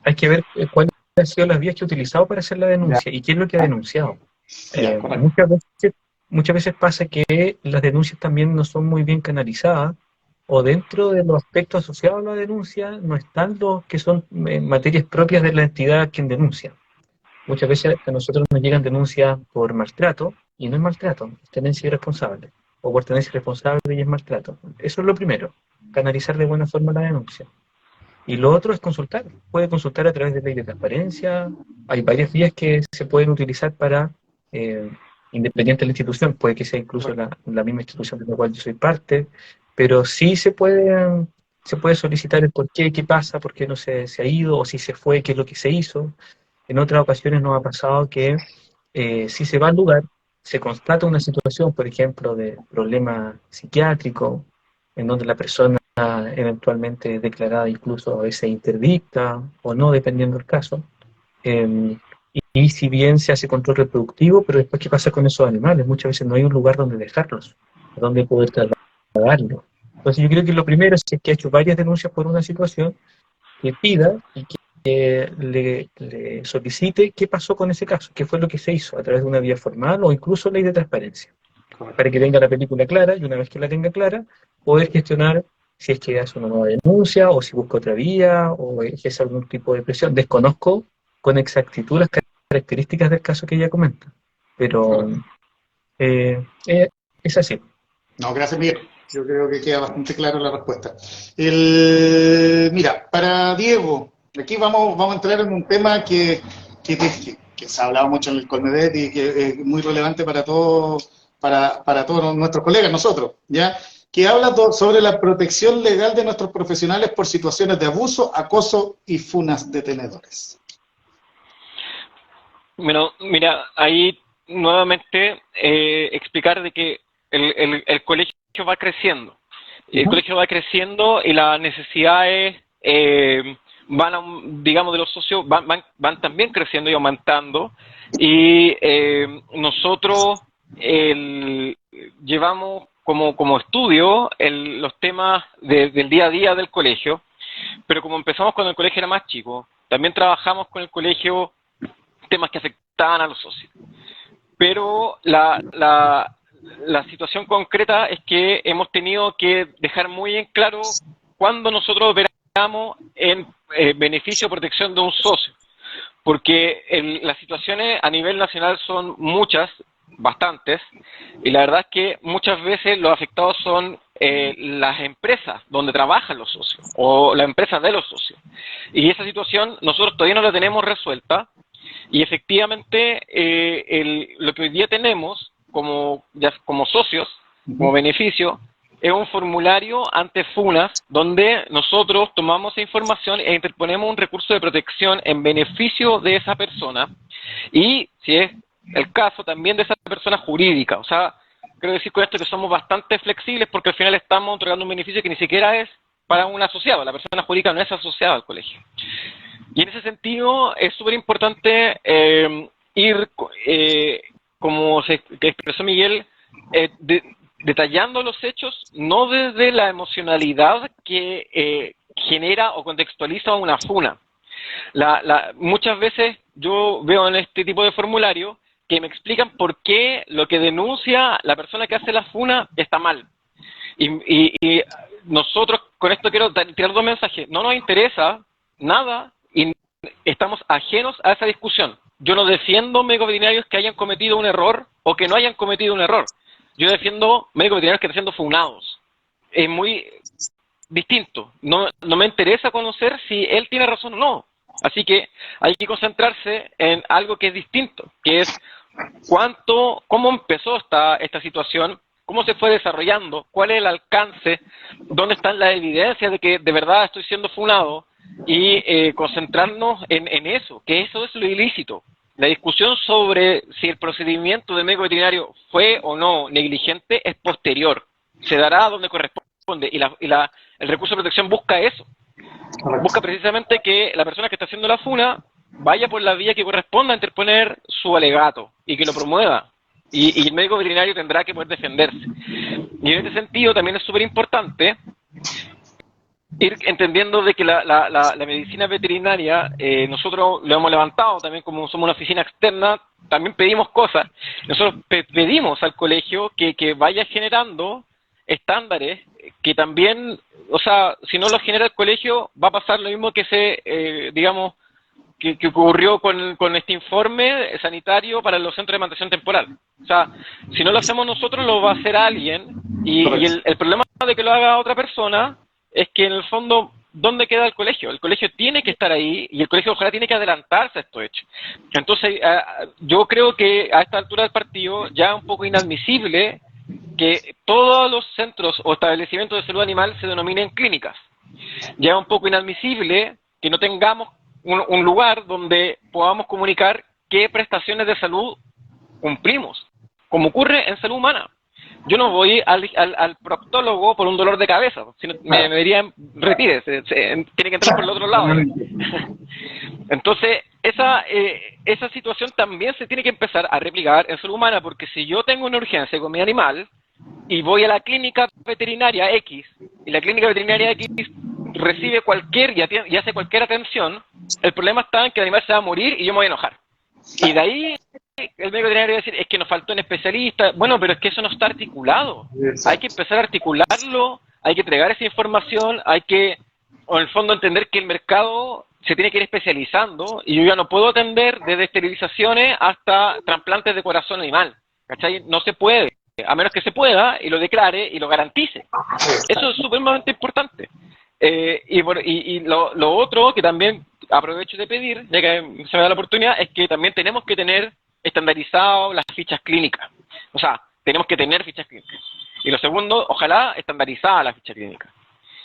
Hay que ver cuáles han sido las vías que ha utilizado para hacer la denuncia y qué es lo que ha denunciado. Muchas veces pasa que las denuncias también no son muy bien canalizadas, o dentro de los aspectos asociados a la denuncia no están los que son materias propias de la entidad quien denuncia. Muchas veces a nosotros nos llegan denuncias por maltrato, y no es maltrato, es tenencia irresponsable, o por tenencia irresponsable y es maltrato. Eso es lo primero, canalizar de buena forma la denuncia. Y lo otro es consultar. Puede consultar a través de ley de transparencia. Hay varias vías que se pueden utilizar para, independiente de la institución, puede que sea incluso la misma institución de la cual yo soy parte, pero sí se puede solicitar el por qué pasa, por qué no se ha ido, o si se fue, qué es lo que se hizo. En otras ocasiones nos ha pasado que si se va al lugar, se constata una situación, por ejemplo, de problema psiquiátrico, en donde la persona eventualmente declarada incluso a veces interdicta o no, dependiendo del caso, y si bien se hace control reproductivo, pero después, ¿qué pasa con esos animales? Muchas veces no hay un lugar donde dejarlos, donde poder trasladarlos. Entonces yo creo que lo primero es que ha hecho varias denuncias por una situación, que pida y que le solicite qué pasó con ese caso, qué fue lo que se hizo a través de una vía formal o incluso ley de transparencia, para que tenga la película clara, y una vez que la tenga clara, poder gestionar si es que hace una nueva denuncia, o si busca otra vía, o ejerce algún tipo de presión. Desconozco con exactitud las características del caso que ella comenta, pero es así. No, gracias, Miguel. Yo creo que queda bastante clara la respuesta. Mira, para Diego, aquí vamos a entrar en un tema que se ha hablado mucho en el Colmedet y que es muy relevante para todos nuestros colegas, nosotros, ¿ya? Que habla sobre la protección legal de nuestros profesionales por situaciones de abuso, acoso y funas de tenedores. Bueno, mira, ahí nuevamente explicar de que el colegio va creciendo. El colegio va creciendo y las necesidades digamos, de los socios van también creciendo y aumentando. Y nosotros llevamos como estudio los temas del día a día del colegio, pero como empezamos cuando el colegio era más chico, también trabajamos con el colegio temas que afectaban a los socios. Pero la situación concreta es que hemos tenido que dejar muy en claro cuándo nosotros operamos en beneficio o protección de un socio, porque las situaciones a nivel nacional son muchas, bastantes, y la verdad es que muchas veces los afectados son las empresas donde trabajan los socios, o las empresas de los socios, y esa situación nosotros todavía no la tenemos resuelta, y efectivamente lo que hoy día tenemos como socios, como beneficio, es un formulario ante FUNAS donde nosotros tomamos esa información e interponemos un recurso de protección en beneficio de esa persona y, si es el caso, también de esa persona jurídica. O sea, quiero decir con esto que somos bastante flexibles porque al final estamos entregando un beneficio que ni siquiera es para un asociado. La persona jurídica no es asociada al colegio. Y en ese sentido es súper importante ir, como se expresó Miguel, detallando los hechos, no desde la emocionalidad que genera o contextualiza una FUNA. Muchas veces yo veo en este tipo de formulario que me explican por qué lo que denuncia la persona que hace la FUNA está mal. Y nosotros con esto quiero tirar dos mensajes. No nos interesa nada y estamos ajenos a esa discusión. Yo no defiendo médicos veterinarios que hayan cometido un error o que no hayan cometido un error. Yo defiendo médicos veterinarios que están siendo funados. Es muy distinto. No me interesa conocer si él tiene razón o no. Así que hay que concentrarse en algo que es distinto, que es cómo empezó esta situación, cómo se fue desarrollando, cuál es el alcance, dónde están las evidencias de que de verdad estoy siendo funado y concentrarnos en eso, que eso es lo ilícito. La discusión sobre si el procedimiento del médico veterinario fue o no negligente es posterior. Se dará donde corresponde y el recurso de protección busca eso. Busca precisamente que la persona que está haciendo la funa vaya por la vía que corresponda a interponer su alegato y que lo promueva. Y el médico veterinario tendrá que poder defenderse. Y en este sentido también es súper importante ir entendiendo de que la medicina veterinaria, nosotros lo hemos levantado también, como somos una oficina externa, también pedimos cosas. Nosotros pedimos al colegio que vaya generando estándares que también, o sea, si no los genera el colegio, va a pasar lo mismo que digamos, que ocurrió con este informe sanitario para los centros de mantención temporal. O sea, si no lo hacemos nosotros, lo va a hacer alguien, y el problema de que lo haga otra persona es que en el fondo, ¿dónde queda el colegio? El colegio tiene que estar ahí y el colegio ojalá tiene que adelantarse a estos hechos. Entonces, yo creo que a esta altura del partido ya es un poco inadmisible que todos los centros o establecimientos de salud animal se denominen clínicas. Ya es un poco inadmisible que no tengamos un lugar donde podamos comunicar qué prestaciones de salud cumplimos, como ocurre en salud humana. Yo no voy al proctólogo por un dolor de cabeza, sino me dirían, retírese, tiene que entrar por el otro lado. Entonces, esa situación también se tiene que empezar a replicar en salud humana, porque si yo tengo una urgencia con mi animal y voy a la clínica veterinaria X, y la clínica veterinaria X recibe y hace cualquier atención, el problema está en que el animal se va a morir y yo me voy a enojar. Y de ahí el médico veterinario va a decir, es que nos faltó un especialista. Bueno, pero es que eso no está articulado. Exacto. Hay que empezar a articularlo, hay que entregar esa información, hay que, en el fondo, entender que el mercado se tiene que ir especializando y yo ya no puedo atender desde esterilizaciones hasta trasplantes de corazón animal. ¿Cachai? No se puede, a menos que se pueda y lo declare y lo garantice. Eso es sumamente importante. Y lo otro que también aprovecho de pedir, ya que se me da la oportunidad, es que también tenemos que tener estandarizado las fichas clínicas. O sea, tenemos que tener fichas clínicas. Y lo segundo, ojalá estandarizada la ficha clínica.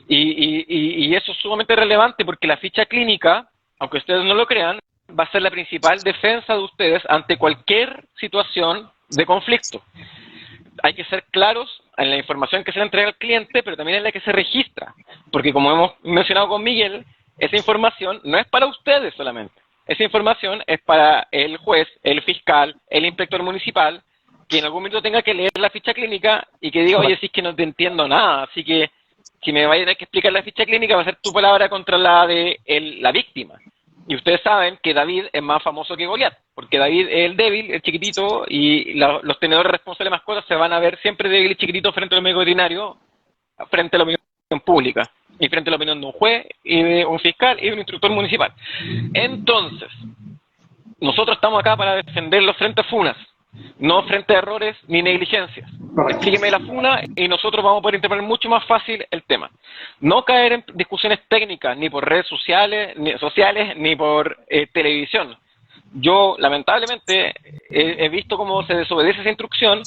Y eso es sumamente relevante porque la ficha clínica, aunque ustedes no lo crean, va a ser la principal defensa de ustedes ante cualquier situación de conflicto. Hay que ser claros en la información que se le entrega al cliente, pero también en la que se registra. Porque como hemos mencionado con Miguel, esa información no es para ustedes solamente. Esa información es para el juez, el fiscal, el inspector municipal, que en algún momento tenga que leer la ficha clínica y que diga, oye, si es que no te entiendo nada, así que si me vayan a que explicar la ficha clínica va a ser tu palabra contra la de la víctima. Y ustedes saben que David es más famoso que Goliat, porque David es el débil, el chiquitito, y los tenedores responsables de mascotas se van a ver siempre débil y chiquitito frente al médico veterinario, frente a la opinión pública, y frente a la opinión de un juez, y de un fiscal, y de un instructor municipal. Entonces, nosotros estamos acá para defenderlos frente a funas, no frente a errores ni negligencias. Explíqueme la funa y nosotros vamos a poder interpretar mucho más fácil el tema. No caer en discusiones técnicas, ni por redes sociales, ni por televisión. Yo, lamentablemente, he visto cómo se desobedece esa instrucción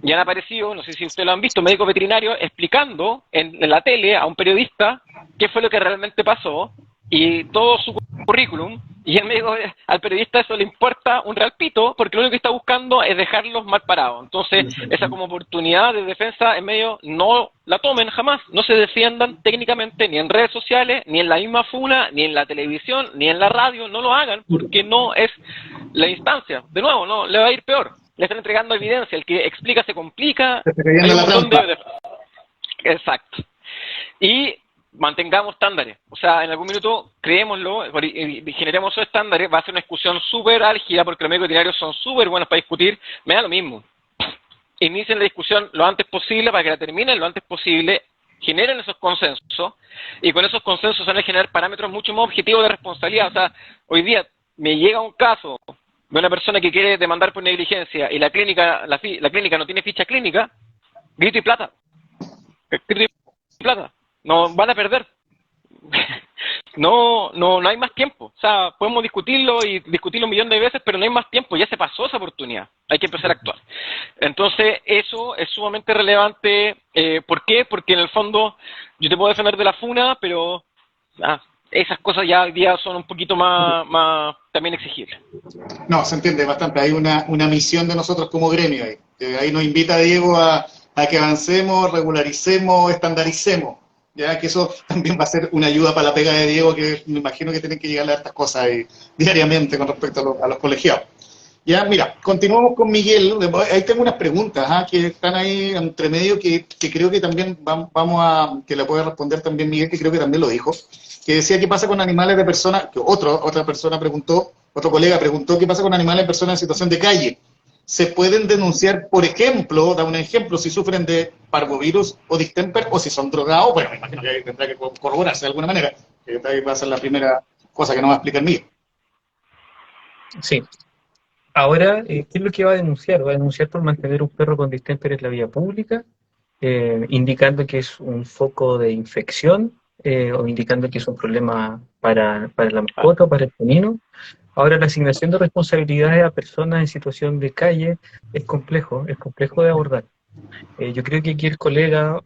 y han aparecido, no sé si ustedes lo han visto, médicos veterinarios explicando en la tele a un periodista qué fue lo que realmente pasó y todo su currículum, y el médico, al periodista eso le importa un real pito, porque lo único que está buscando es dejarlos mal parados. Entonces, esa como oportunidad de defensa en medio, no la tomen jamás, no se defiendan técnicamente ni en redes sociales, ni en la misma funa, ni en la televisión, ni en la radio, no lo hagan, porque no es la instancia. De nuevo, no, le va a ir peor. Le están entregando evidencia, el que explica se complica. Hay un montón de... Exacto. Y mantengamos estándares, o sea, en algún minuto creémoslo y generemos esos estándares. Va a ser una discusión súper álgida porque los médicos veterinarios son súper buenos para discutir. Me da lo mismo, inicien la discusión lo antes posible para que la terminen lo antes posible, generen esos consensos y con esos consensos van a generar parámetros mucho más objetivos de responsabilidad. O sea, hoy día me llega un caso de una persona que quiere demandar por negligencia y la clínica no tiene ficha clínica, grito y plata. Grito y plata. No van a perder. No hay más tiempo. O sea, podemos discutirlo y discutirlo un millón de veces, pero no hay más tiempo. Ya se pasó esa oportunidad. Hay que empezar a actuar. Entonces, eso es sumamente relevante. ¿Por qué? Porque en el fondo yo te puedo defender de la funa, pero esas cosas ya hoy día son un poquito más también exigibles. No, se entiende bastante. Hay una misión de nosotros como gremio ahí. Ahí nos invita Diego a que avancemos, regularicemos, estandaricemos. Ya que eso también va a ser una ayuda para la pega de Diego, que me imagino que tienen que llegarle a estas cosas ahí, diariamente con respecto a los colegiados. Ya, mira, continuamos con Miguel. Ahí tengo unas preguntas que están ahí entre medio que creo que también que le puede responder también Miguel, que creo que también lo dijo, que decía qué pasa con animales de personas, que otra persona preguntó, otro colega preguntó qué pasa con animales de personas en situación de calle. ¿Se pueden denunciar, por ejemplo, da un ejemplo, si sufren de parvovirus o distemper o si son drogados? Bueno, me imagino que tendrá que corroborarse de alguna manera, que ahí va a ser la primera cosa que nos va a explicar Miguel. Sí. Ahora, ¿qué es lo que va a denunciar? Va a denunciar por mantener un perro con distemper en la vía pública, indicando que es un foco de infección, o indicando que es un problema para la mascota o para el canino. Ahora, la asignación de responsabilidades a personas en situación de calle es complejo de abordar. Yo creo que aquí el colega,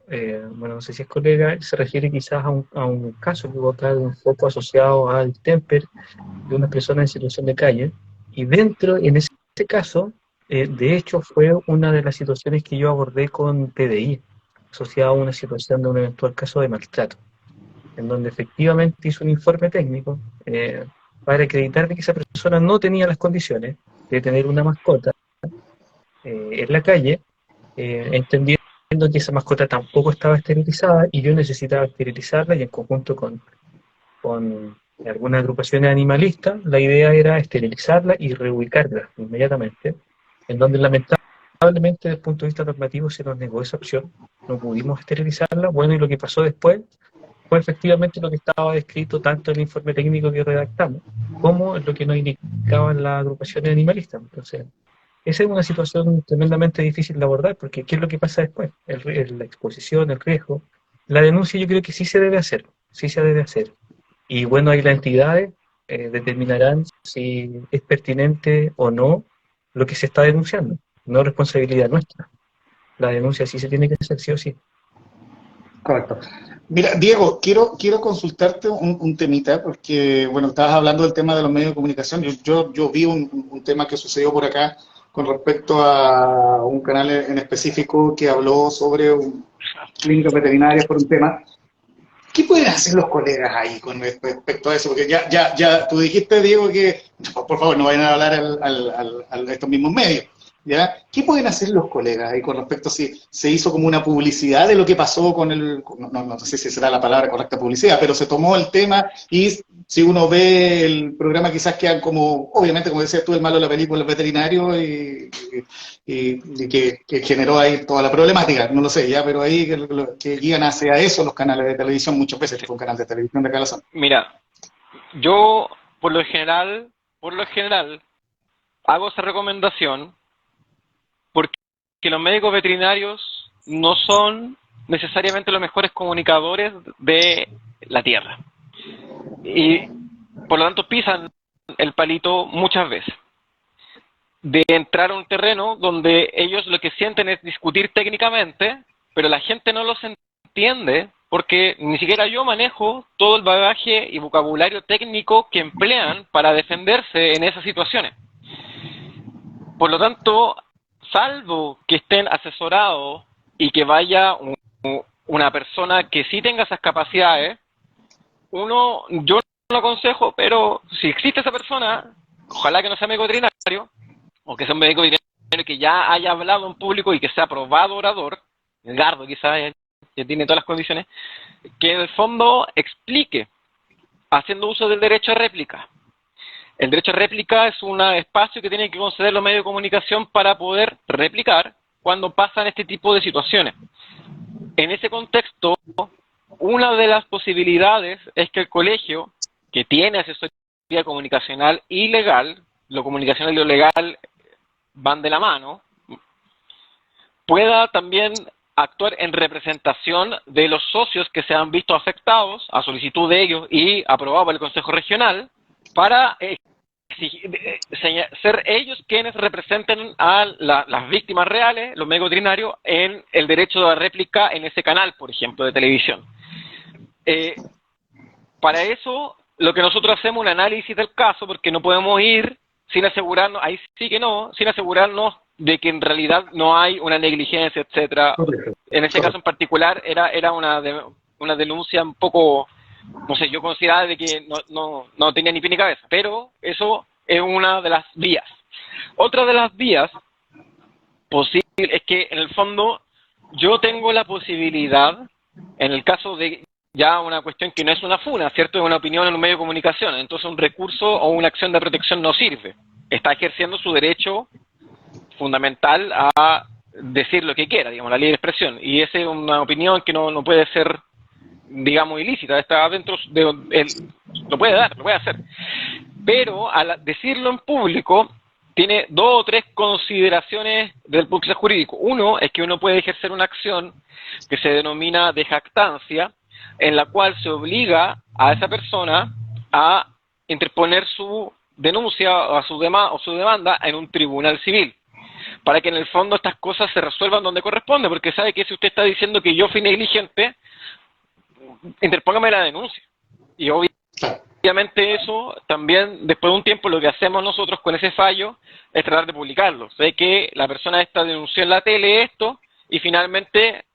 bueno, no sé si es colega, se refiere quizás a un caso que hubo acá de un foco asociado al distemper de una persona en situación de calle, y en ese caso, de hecho, fue una de las situaciones que yo abordé con PDI, asociado a una situación de un eventual caso de maltrato, en donde efectivamente hizo un informe técnico, para acreditar de que esa persona no tenía las condiciones de tener una mascota en la calle, entendiendo que esa mascota tampoco estaba esterilizada y yo necesitaba esterilizarla, y en conjunto con algunas agrupaciones animalistas, la idea era esterilizarla y reubicarla inmediatamente, en donde lamentablemente desde el punto de vista normativo se nos negó esa opción, no pudimos esterilizarla. Bueno, y lo que pasó después fue efectivamente lo que estaba descrito tanto en el informe técnico que redactamos, como en lo que nos indicaban las agrupaciones animalistas. Entonces, esa es una situación tremendamente difícil de abordar, porque ¿qué es lo que pasa después? La exposición, el riesgo. La denuncia yo creo que sí se debe hacer. Y bueno, ahí las entidades determinarán si es pertinente o no lo que se está denunciando. No es responsabilidad nuestra. La denuncia sí se tiene que hacer, sí o sí. Correcto. Mira, Diego, quiero consultarte un temita, porque, bueno, estabas hablando del tema de los medios de comunicación. Yo vi un tema que sucedió por acá con respecto a un canal en específico que habló sobre clínicas veterinarias por un tema. ¿Qué pueden hacer los colegas ahí con respecto a eso? Porque ya tú dijiste, Diego, que por favor no vayan a hablar a estos mismos medios. ¿Ya? ¿Qué pueden hacer los colegas ahí con respecto a si se hizo como una publicidad de lo que pasó con no sé si será la palabra correcta publicidad, pero se tomó el tema y si uno ve el programa quizás quedan como, obviamente como decías tú, el malo de la película, el veterinario y que generó ahí toda la problemática, no lo sé, ya, pero ahí que guían hacia eso los canales de televisión, muchas veces este fue un canal de televisión de acá a la zona. Mira, yo por lo general, hago esa recomendación porque los médicos veterinarios no son necesariamente los mejores comunicadores de la tierra. Y por lo tanto pisan el palito muchas veces. De entrar a un terreno donde ellos lo que sienten es discutir técnicamente, pero la gente no los entiende porque ni siquiera yo manejo todo el bagaje y vocabulario técnico que emplean para defenderse en esas situaciones. Por lo tanto, salvo que estén asesorados y que vaya una persona que sí tenga esas capacidades, yo no lo aconsejo, pero si existe esa persona, ojalá que no sea médico veterinario, o que sea un médico veterinario que ya haya hablado en público y que sea aprobado orador, Edgardo quizás, que tiene todas las condiciones, que en el fondo explique, haciendo uso del derecho a réplica. El derecho a réplica es un espacio que tienen que conceder los medios de comunicación para poder replicar cuando pasan este tipo de situaciones. En ese contexto, una de las posibilidades es que el colegio, que tiene asesoría comunicacional y legal, lo comunicacional y lo legal van de la mano, pueda también actuar en representación de los socios que se han visto afectados, a solicitud de ellos y aprobado por el Consejo Regional, para ser ellos quienes representen a las víctimas reales, los médicos veterinarios, en el derecho de réplica en ese canal, por ejemplo, de televisión. Para eso, lo que nosotros hacemos es un análisis del caso, porque no podemos ir sin asegurarnos, ahí sí que no, sin asegurarnos de que en realidad no hay una negligencia, etcétera. En ese caso en particular era una denuncia un poco, no sé, yo consideraba de que no tenía ni pie ni cabeza, pero eso es una de las vías. Otra de las vías posibles es que en el fondo yo tengo la posibilidad, en el caso de ya una cuestión que no es una funa, ¿cierto? Es una opinión en un medio de comunicación, entonces un recurso o una acción de protección no sirve. Está ejerciendo su derecho fundamental a decir lo que quiera, digamos, la libre expresión, y esa es una opinión que no puede ser, digamos, ilícita, está dentro de lo puede dar, lo puede hacer, pero al decirlo en público tiene dos o tres consideraciones desde el punto de vista jurídico. Uno es que uno puede ejercer una acción que se denomina de jactancia, en la cual se obliga a esa persona a interponer su denuncia o su demanda en un tribunal civil, para que en el fondo estas cosas se resuelvan donde corresponde, porque sabe que si usted está diciendo que yo fui negligente, interpóngame la denuncia. Y obviamente eso también, después de un tiempo, lo que hacemos nosotros con ese fallo es tratar de publicarlo. Sé que la persona esta denunció en la tele esto y finalmente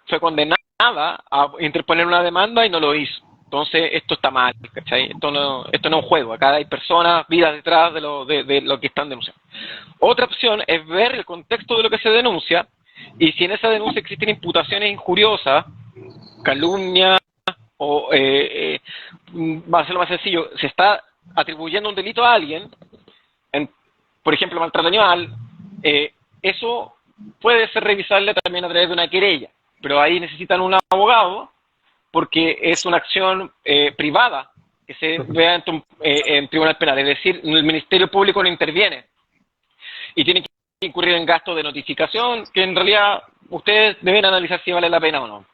fue condenada a interponer una demanda y no lo hizo. Entonces esto está mal, ¿cachai? Esto no es un juego. Acá hay personas, vidas detrás de lo que están denunciando. Otra opción es ver el contexto de lo que se denuncia y si en esa denuncia existen imputaciones injuriosas, calumnia o, va a ser lo más sencillo, se está atribuyendo un delito a alguien, por ejemplo, maltrato animal, eso puede ser revisable también a través de una querella, pero ahí necesitan un abogado porque es una acción privada que se vea en tribunal penal, es decir, el Ministerio Público no interviene y tiene que incurrir en gastos de notificación que en realidad ustedes deben analizar si vale la pena o no.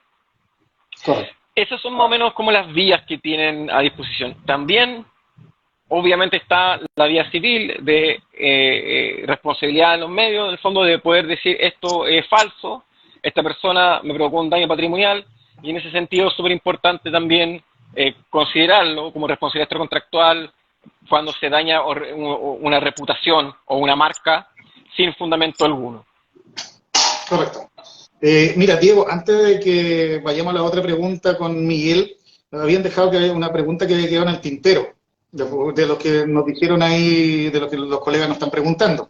Correcto. Esas son más o menos como las vías que tienen a disposición. También, obviamente, está la vía civil de responsabilidad de los medios, en el fondo de poder decir esto es falso, esta persona me provocó un daño patrimonial, y en ese sentido es súper importante también considerarlo como responsabilidad extracontractual cuando se daña una reputación o una marca sin fundamento alguno. Correcto. Mira, Diego, antes de que vayamos a la otra pregunta con Miguel, nos habían dejado que había una pregunta que había quedado en el tintero, de lo que nos dijeron ahí, de lo que los colegas nos están preguntando.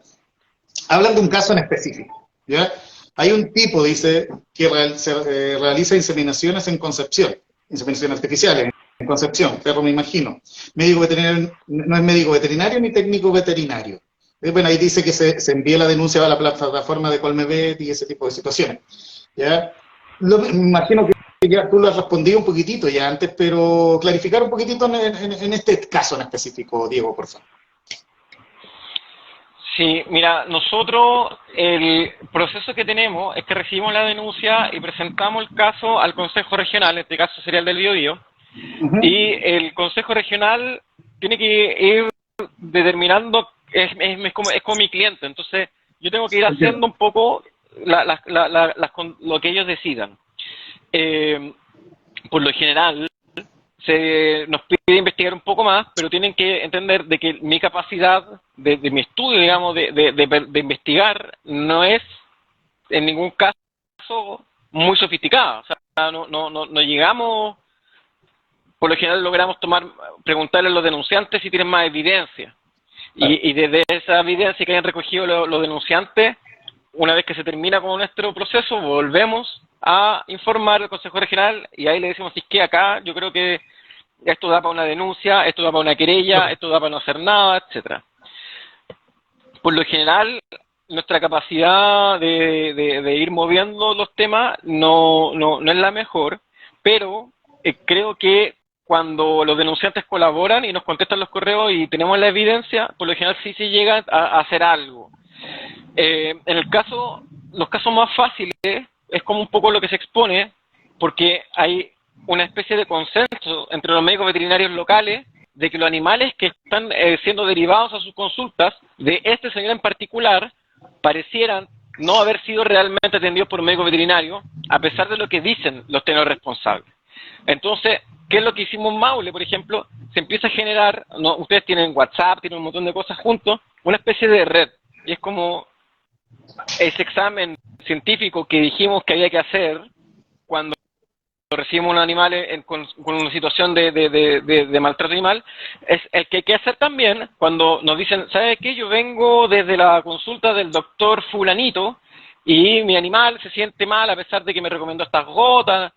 Hablan de un caso en específico, ¿ya? Hay un tipo, dice, que realiza inseminaciones en Concepción, inseminaciones artificiales en Concepción, perro me imagino. Médico veterinario, no es médico veterinario ni técnico veterinario. Bueno, ahí dice que se envía la denuncia a la plataforma de Colmebet y ese tipo de situaciones, ¿ya? Me imagino que ya tú lo has respondido un poquitito ya antes, pero clarificar un poquitito en este caso en específico, Diego, por favor. Sí, mira, nosotros el proceso que tenemos es que recibimos la denuncia y presentamos el caso al Consejo Regional, en este caso sería el del Biobío, y el Consejo Regional tiene que ir determinando, es como mi cliente, entonces yo tengo que ir haciendo un poco lo que ellos decidan. Por lo general, se nos pide investigar un poco más, pero tienen que entender de que mi capacidad de mi estudio, digamos, de investigar no es en ningún caso muy sofisticada. O sea, no llegamos, por lo general logramos preguntarle a los denunciantes si tienen más evidencia. Y desde esa evidencia que hayan recogido los denunciantes, una vez que se termina con nuestro proceso, volvemos a informar al Consejo Regional y ahí le decimos, si es que acá yo creo que esto da para una denuncia, esto da para una querella, esto da para no hacer nada, etcétera. Por lo general, nuestra capacidad de ir moviendo los temas no es la mejor, pero creo que cuando los denunciantes colaboran y nos contestan los correos y tenemos la evidencia, por lo general sí se llega a hacer algo. En los casos más fáciles es como un poco lo que se expone, porque hay una especie de consenso entre los médicos veterinarios locales de que los animales que están siendo derivados a sus consultas de este señor en particular parecieran no haber sido realmente atendidos por un médico veterinario, a pesar de lo que dicen los tenores responsables. Entonces, ¿qué es lo que hicimos en Maule, por ejemplo? Se empieza a generar, ustedes tienen WhatsApp, tienen un montón de cosas juntos, una especie de red, y es como ese examen científico que dijimos que había que hacer cuando recibimos un animal con una situación de maltrato animal, es el que hay que hacer también cuando nos dicen, ¿sabe qué? Yo vengo desde la consulta del doctor fulanito y mi animal se siente mal a pesar de que me recomendó estas gotas.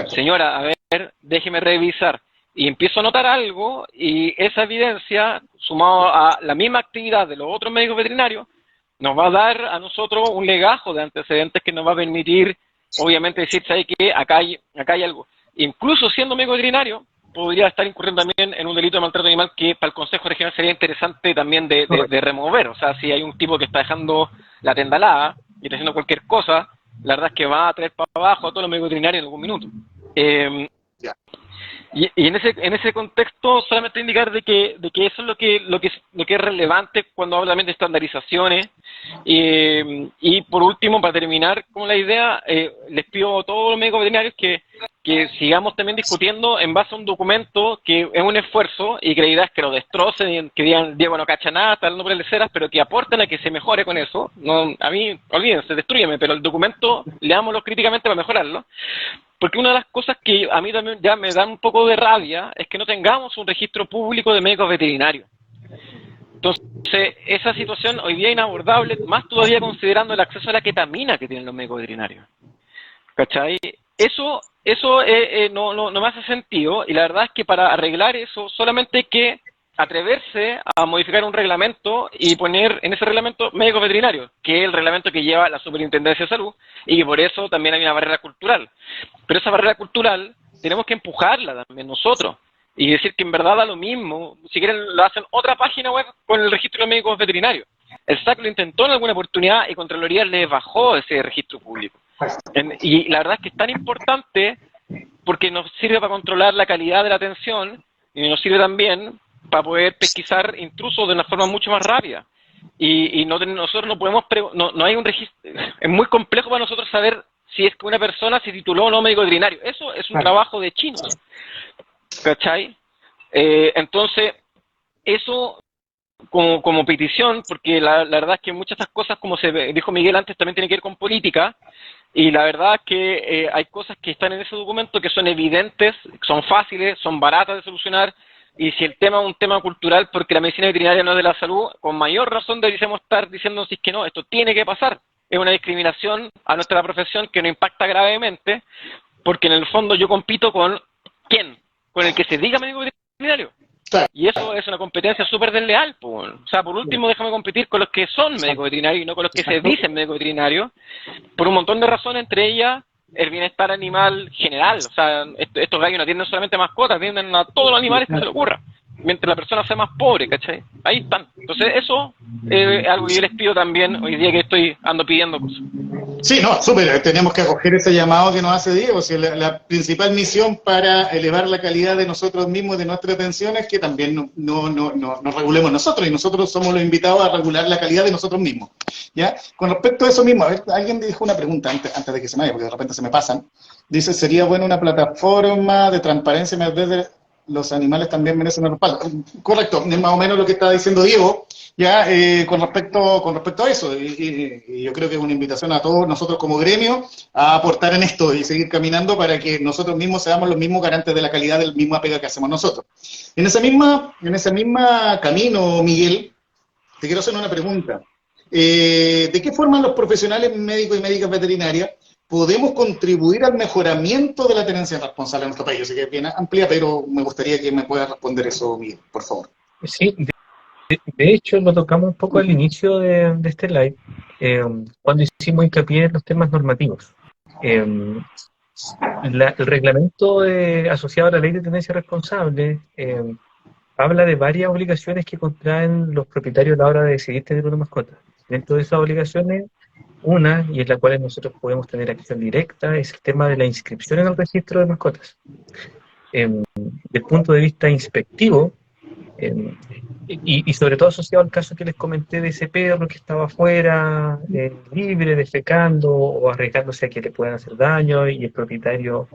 Señora, a ver, déjeme revisar. Y empiezo a notar algo y esa evidencia, sumado a la misma actividad de los otros médicos veterinarios, nos va a dar a nosotros un legajo de antecedentes que nos va a permitir, obviamente, decir, ¿sabe qué? Acá hay algo. Incluso siendo médico veterinario, podría estar incurriendo también en un delito de maltrato animal que para el Consejo Regional sería interesante también de remover. O sea, si hay un tipo que está dejando la tendalada y está haciendo cualquier cosa, la verdad es que va a traer para abajo a todos los médicos veterinarios en algún minuto. Y en ese contexto solamente indicar de que eso es lo que es relevante cuando habla también de estandarizaciones. Y por último, para terminar con la idea, les pido a todos los médicos veterinarios que sigamos también discutiendo en base a un documento que es un esfuerzo y que la idea es que lo destrocen, que digan, Diego no cacha nada, está hablando por leceras, pero que aporten a que se mejore con eso. No, a mí, olvídense, destrúyeme, pero el documento, leámoslo críticamente para mejorarlo. Porque una de las cosas que a mí también ya me da un poco de rabia es que no tengamos un registro público de médicos veterinarios. Entonces, esa situación hoy día es inabordable, más todavía considerando el acceso a la ketamina que tienen los médicos veterinarios. ¿Cachai? Eso no me hace sentido, y la verdad es que para arreglar eso solamente hay que atreverse a modificar un reglamento y poner en ese reglamento médicos veterinarios, que es el reglamento que lleva la Superintendencia de Salud, y que por eso también hay una barrera cultural. Pero esa barrera cultural tenemos que empujarla también nosotros, y decir que en verdad da lo mismo, si quieren lo hacen otra página web con el registro de médicos veterinarios. El SAC lo intentó en alguna oportunidad y Contraloría le bajó ese registro público. Y la verdad es que es tan importante porque nos sirve para controlar la calidad de la atención y nos sirve también para poder pesquisar intrusos de una forma mucho más rápida. Y nosotros no podemos, no hay un registro, es muy complejo para nosotros saber si es que una persona se tituló o no médico veterinario. Eso es un trabajo de chinos, ¿cachai? Entonces, eso como petición, porque la verdad es que muchas de estas cosas, como se dijo Miguel antes, también tienen que ver con política, y la verdad es que hay cosas que están en ese documento que son evidentes, son fáciles, son baratas de solucionar, y si el tema es un tema cultural, porque la medicina veterinaria no es de la salud, con mayor razón deberíamos estar diciendo si es que no, esto tiene que pasar. Es una discriminación a nuestra profesión que nos impacta gravemente, porque en el fondo yo compito con ¿quién? Con el que se diga médico veterinario. Y eso es una competencia súper desleal, pues. O sea, por último, déjame competir con los que son médicos veterinarios y no con los que se dicen médicos veterinarios, por un montón de razones, entre ellas el bienestar animal general. O sea, estos gallos no atienden solamente mascotas, atienden a todos los animales que se les ocurra, mientras la persona sea más pobre, ¿cachai? Ahí están. Entonces eso es algo que yo les pido también hoy día que ando pidiendo cosas. Sí, no, súper, tenemos que acoger ese llamado que nos hace Diego. Si la principal misión para elevar la calidad de nosotros mismos y de nuestra atención es que también nos regulemos nosotros, y nosotros somos los invitados a regular la calidad de nosotros mismos. ¿Ya? Con respecto a eso mismo, a ver, alguien dijo una pregunta antes de que se me vaya, porque de repente se me pasan. Dice, ¿sería buena una plataforma de transparencia desde los animales también merecen un respaldo? Correcto, es más o menos lo que está diciendo Diego. Ya, con respecto a eso, y yo creo que es una invitación a todos nosotros como gremio a aportar en esto y seguir caminando para que nosotros mismos seamos los mismos garantes de la calidad del mismo pega que hacemos nosotros. En ese misma camino, Miguel, te quiero hacer una pregunta. ¿De qué forma los profesionales médicos y médicas veterinarias podemos contribuir al mejoramiento de la tenencia responsable en nuestro país? Yo sé que es bien amplia, pero me gustaría que me pueda responder eso, Miguel, por favor. Sí, de hecho lo tocamos un poco al inicio de este live, cuando hicimos hincapié en los temas normativos. El reglamento asociado a la ley de tenencia responsable habla de varias obligaciones que contraen los propietarios a la hora de decidir tener una mascota. Dentro de esas obligaciones, una, y en la cual nosotros podemos tener acción directa, es el tema de la inscripción en el registro de mascotas. Desde el punto de vista inspectivo, y sobre todo asociado al caso que les comenté de ese perro que estaba afuera, libre, defecando o arriesgándose a que le puedan hacer daño, y el propietario,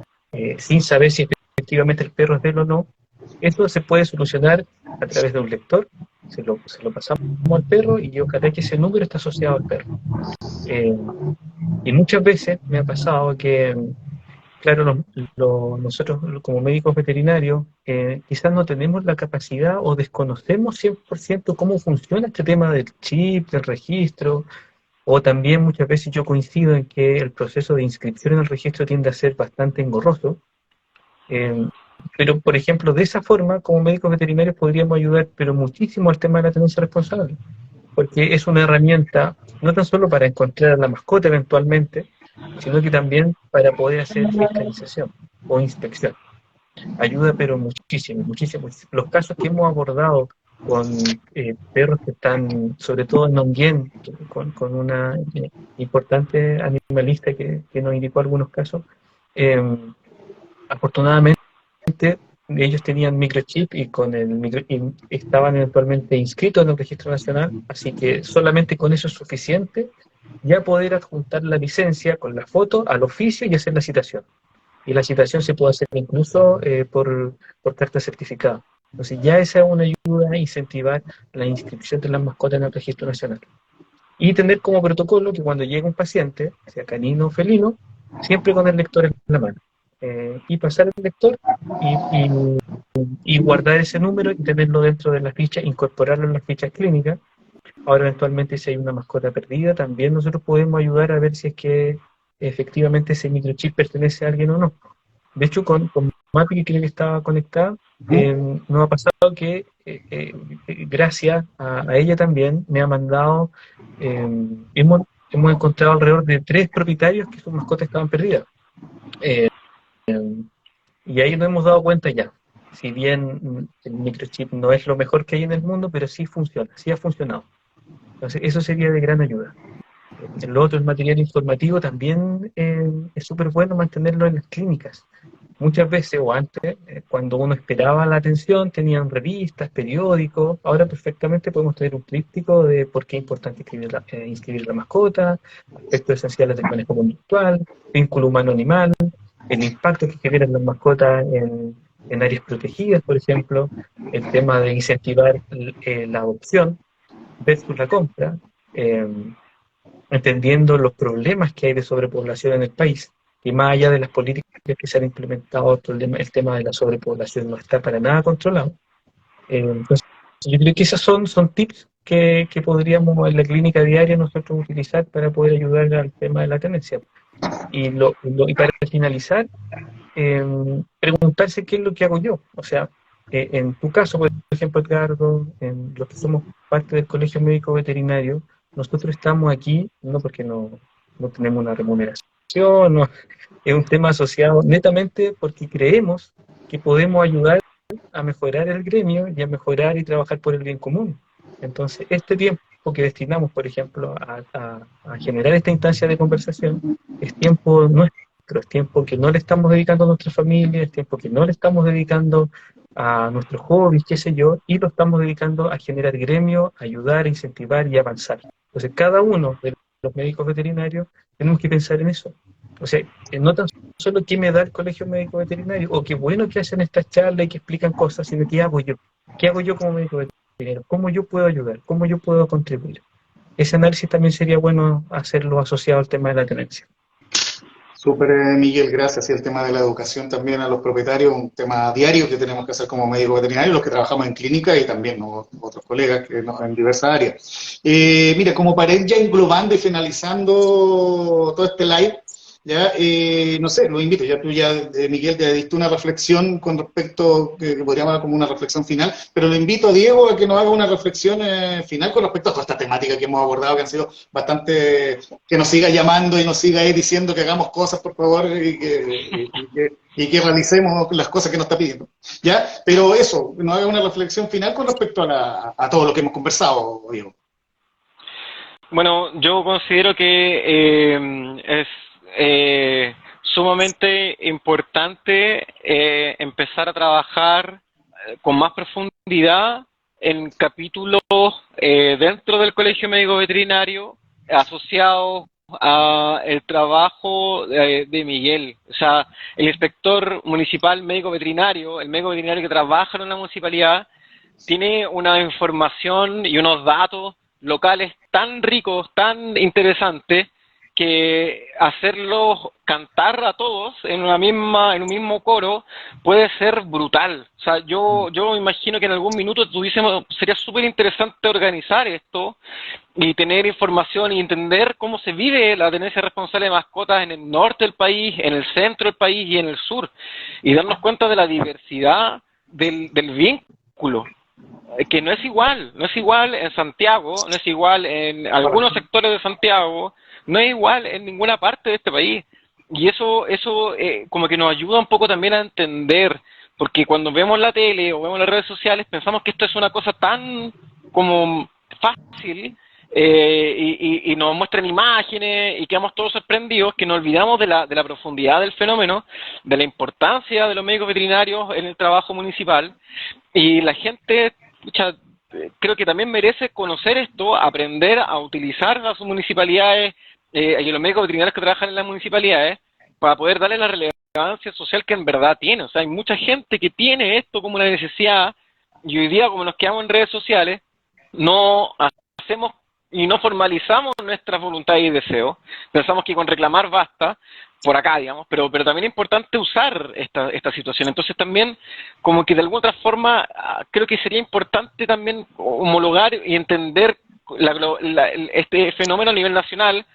sin saber si efectivamente el perro es de él o no, eso se puede solucionar a través de un lector. Se lo pasamos al perro y ojalá que ese número esté asociado al perro. Y muchas veces me ha pasado que, claro, nosotros como médicos veterinarios quizás no tenemos la capacidad o desconocemos 100% cómo funciona este tema del chip, del registro, o también muchas veces yo coincido en que el proceso de inscripción en el registro tiende a ser bastante engorroso. Pero, por ejemplo, de esa forma, como médicos veterinarios podríamos ayudar, pero muchísimo al tema de la tenencia responsable, porque es una herramienta no tan solo para encontrar a la mascota eventualmente, sino que también para poder hacer fiscalización o inspección. Ayuda, pero muchísimo, muchísimo. Los casos que hemos abordado con perros que están, sobre todo en Nonguén, con una importante animalista que nos indicó algunos casos, afortunadamente ellos tenían microchip y estaban eventualmente inscritos en el registro nacional, así que solamente con eso es suficiente ya poder adjuntar la licencia con la foto al oficio y hacer la citación. Y la citación se puede hacer incluso por carta certificada. Entonces ya esa es una ayuda a incentivar la inscripción de las mascotas en el registro nacional. Y tener como protocolo que cuando llega un paciente, sea canino o felino, siempre con el lector en la mano. Y pasar el lector y guardar ese número y tenerlo dentro de la ficha, incorporarlo en las fichas clínicas. Ahora, eventualmente, si hay una mascota perdida, también nosotros podemos ayudar a ver si es que efectivamente ese microchip pertenece a alguien o no. De hecho, con Mapi, que creo que estaba conectada, nos ha pasado que gracias a ella también me ha mandado, hemos encontrado alrededor de 3 propietarios que sus mascotas estaban perdidas. Y ahí nos hemos dado cuenta ya, si bien el microchip no es lo mejor que hay en el mundo, pero sí funciona, sí ha funcionado. Entonces eso sería de gran ayuda. Lo otro, el material informativo, también es súper bueno mantenerlo en las clínicas. muchas veces o antes, cuando uno esperaba la atención, tenían revistas, periódicos. Ahora perfectamente podemos tener un tríptico de por qué es importante inscribir la mascota, aspectos esenciales del manejo conductual, vínculo humano-animal, el impacto que generan las mascotas en áreas protegidas, por ejemplo, el tema de incentivar la adopción versus la compra, eh, entendiendo los problemas que hay de sobrepoblación en el país. Y más allá de las políticas que se han implementado, el tema de la sobrepoblación no está para nada controlado. Entonces, yo creo que esos son tips que podríamos en la clínica diaria nosotros utilizar para poder ayudar al tema de la tenencia. Y para finalizar, preguntarse qué es lo que hago yo. O sea, en tu caso, por ejemplo, Edgardo, en los que somos parte del Colegio Médico Veterinario, nosotros estamos aquí no porque no tenemos una remuneración, no, es un tema asociado netamente porque creemos que podemos ayudar a mejorar el gremio y a mejorar y trabajar por el bien común. Entonces, este tiempo que destinamos, por ejemplo, a generar esta instancia de conversación, es tiempo nuestro, es tiempo que no le estamos dedicando a nuestra familia, es tiempo que no le estamos dedicando a nuestros hobbies, qué sé yo, y lo estamos dedicando a generar gremio, ayudar, incentivar y avanzar. Entonces, cada uno de los médicos veterinarios tenemos que pensar en eso. O sea, no tan solo qué me da el colegio médico veterinario, o qué bueno que hacen estas charlas y que explican cosas, sino qué hago yo. ¿Qué hago yo como médico veterinario? ¿Cómo yo puedo ayudar? ¿Cómo yo puedo contribuir? Ese análisis también sería bueno hacerlo asociado al tema de la tenencia. Súper, Miguel, gracias. Y el tema de la educación también a los propietarios, un tema diario que tenemos que hacer como médicos veterinarios, los que trabajamos en clínica y también otros colegas que en diversas áreas. Mira, como para ir ya englobando y finalizando todo este live, ya, no sé, lo invito, ya tú ya, Miguel, te diste una reflexión con respecto, que podríamos dar como una reflexión final, pero lo invito a Diego a que nos haga una reflexión final con respecto a toda esta temática que hemos abordado, que han sido bastante, que nos siga llamando y nos siga ahí diciendo que hagamos cosas, por favor, y que realicemos las cosas que nos está pidiendo, ¿ya? Pero eso, nos haga una reflexión final con respecto a todo lo que hemos conversado, Diego. Bueno, yo considero que es sumamente importante empezar a trabajar con más profundidad en capítulos dentro del Colegio Médico Veterinario asociados a el trabajo de Miguel. O sea, el inspector municipal médico veterinario, el médico veterinario que trabaja en una municipalidad, tiene una información y unos datos locales tan ricos, tan interesantes, que hacerlos cantar a todos en un mismo coro puede ser brutal. O sea, yo me imagino que en algún minuto sería súper interesante organizar esto y tener información y entender cómo se vive la tenencia responsable de mascotas en el norte del país, en el centro del país y en el sur, y darnos cuenta de la diversidad del vínculo, que no es igual en Santiago, no es igual en algunos sectores de Santiago, no es igual en ninguna parte de este país. Y eso como que nos ayuda un poco también a entender, porque cuando vemos la tele o vemos las redes sociales pensamos que esto es una cosa tan como fácil, y nos muestran imágenes y quedamos todos sorprendidos, que nos olvidamos de la profundidad del fenómeno, de la importancia de los médicos veterinarios en el trabajo municipal. Y la gente, creo que también merece conocer esto, aprender a utilizar las municipalidades y los médicos veterinarios que trabajan en las municipalidades para poder darle la relevancia social que en verdad tiene. O sea, hay mucha gente que tiene esto como una necesidad, y hoy día, como nos quedamos en redes sociales, no hacemos y no formalizamos nuestras voluntades y deseos. Pensamos que con reclamar basta, por acá, digamos, pero también es importante usar esta situación. Entonces también, como que de alguna otra forma, creo que sería importante también homologar y entender este fenómeno a nivel nacional,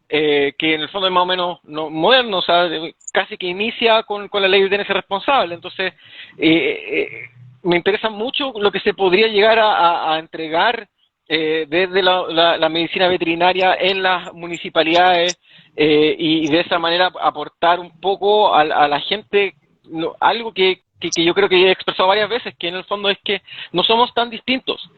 que en el fondo es más o menos moderno, o sea, casi que inicia con la ley de tenencia responsable. Entonces, me interesa mucho lo que se podría llegar a entregar desde la medicina veterinaria en las municipalidades, y de esa manera aportar un poco a la gente algo que yo creo que he expresado varias veces, que en el fondo es que no somos tan distintos,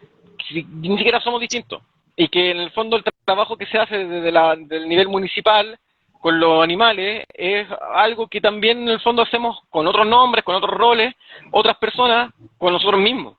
ni siquiera somos distintos, y que en el fondo el trabajo que se hace desde del nivel municipal con los animales es algo que también en el fondo hacemos con otros nombres, con otros roles, otras personas, con nosotros mismos.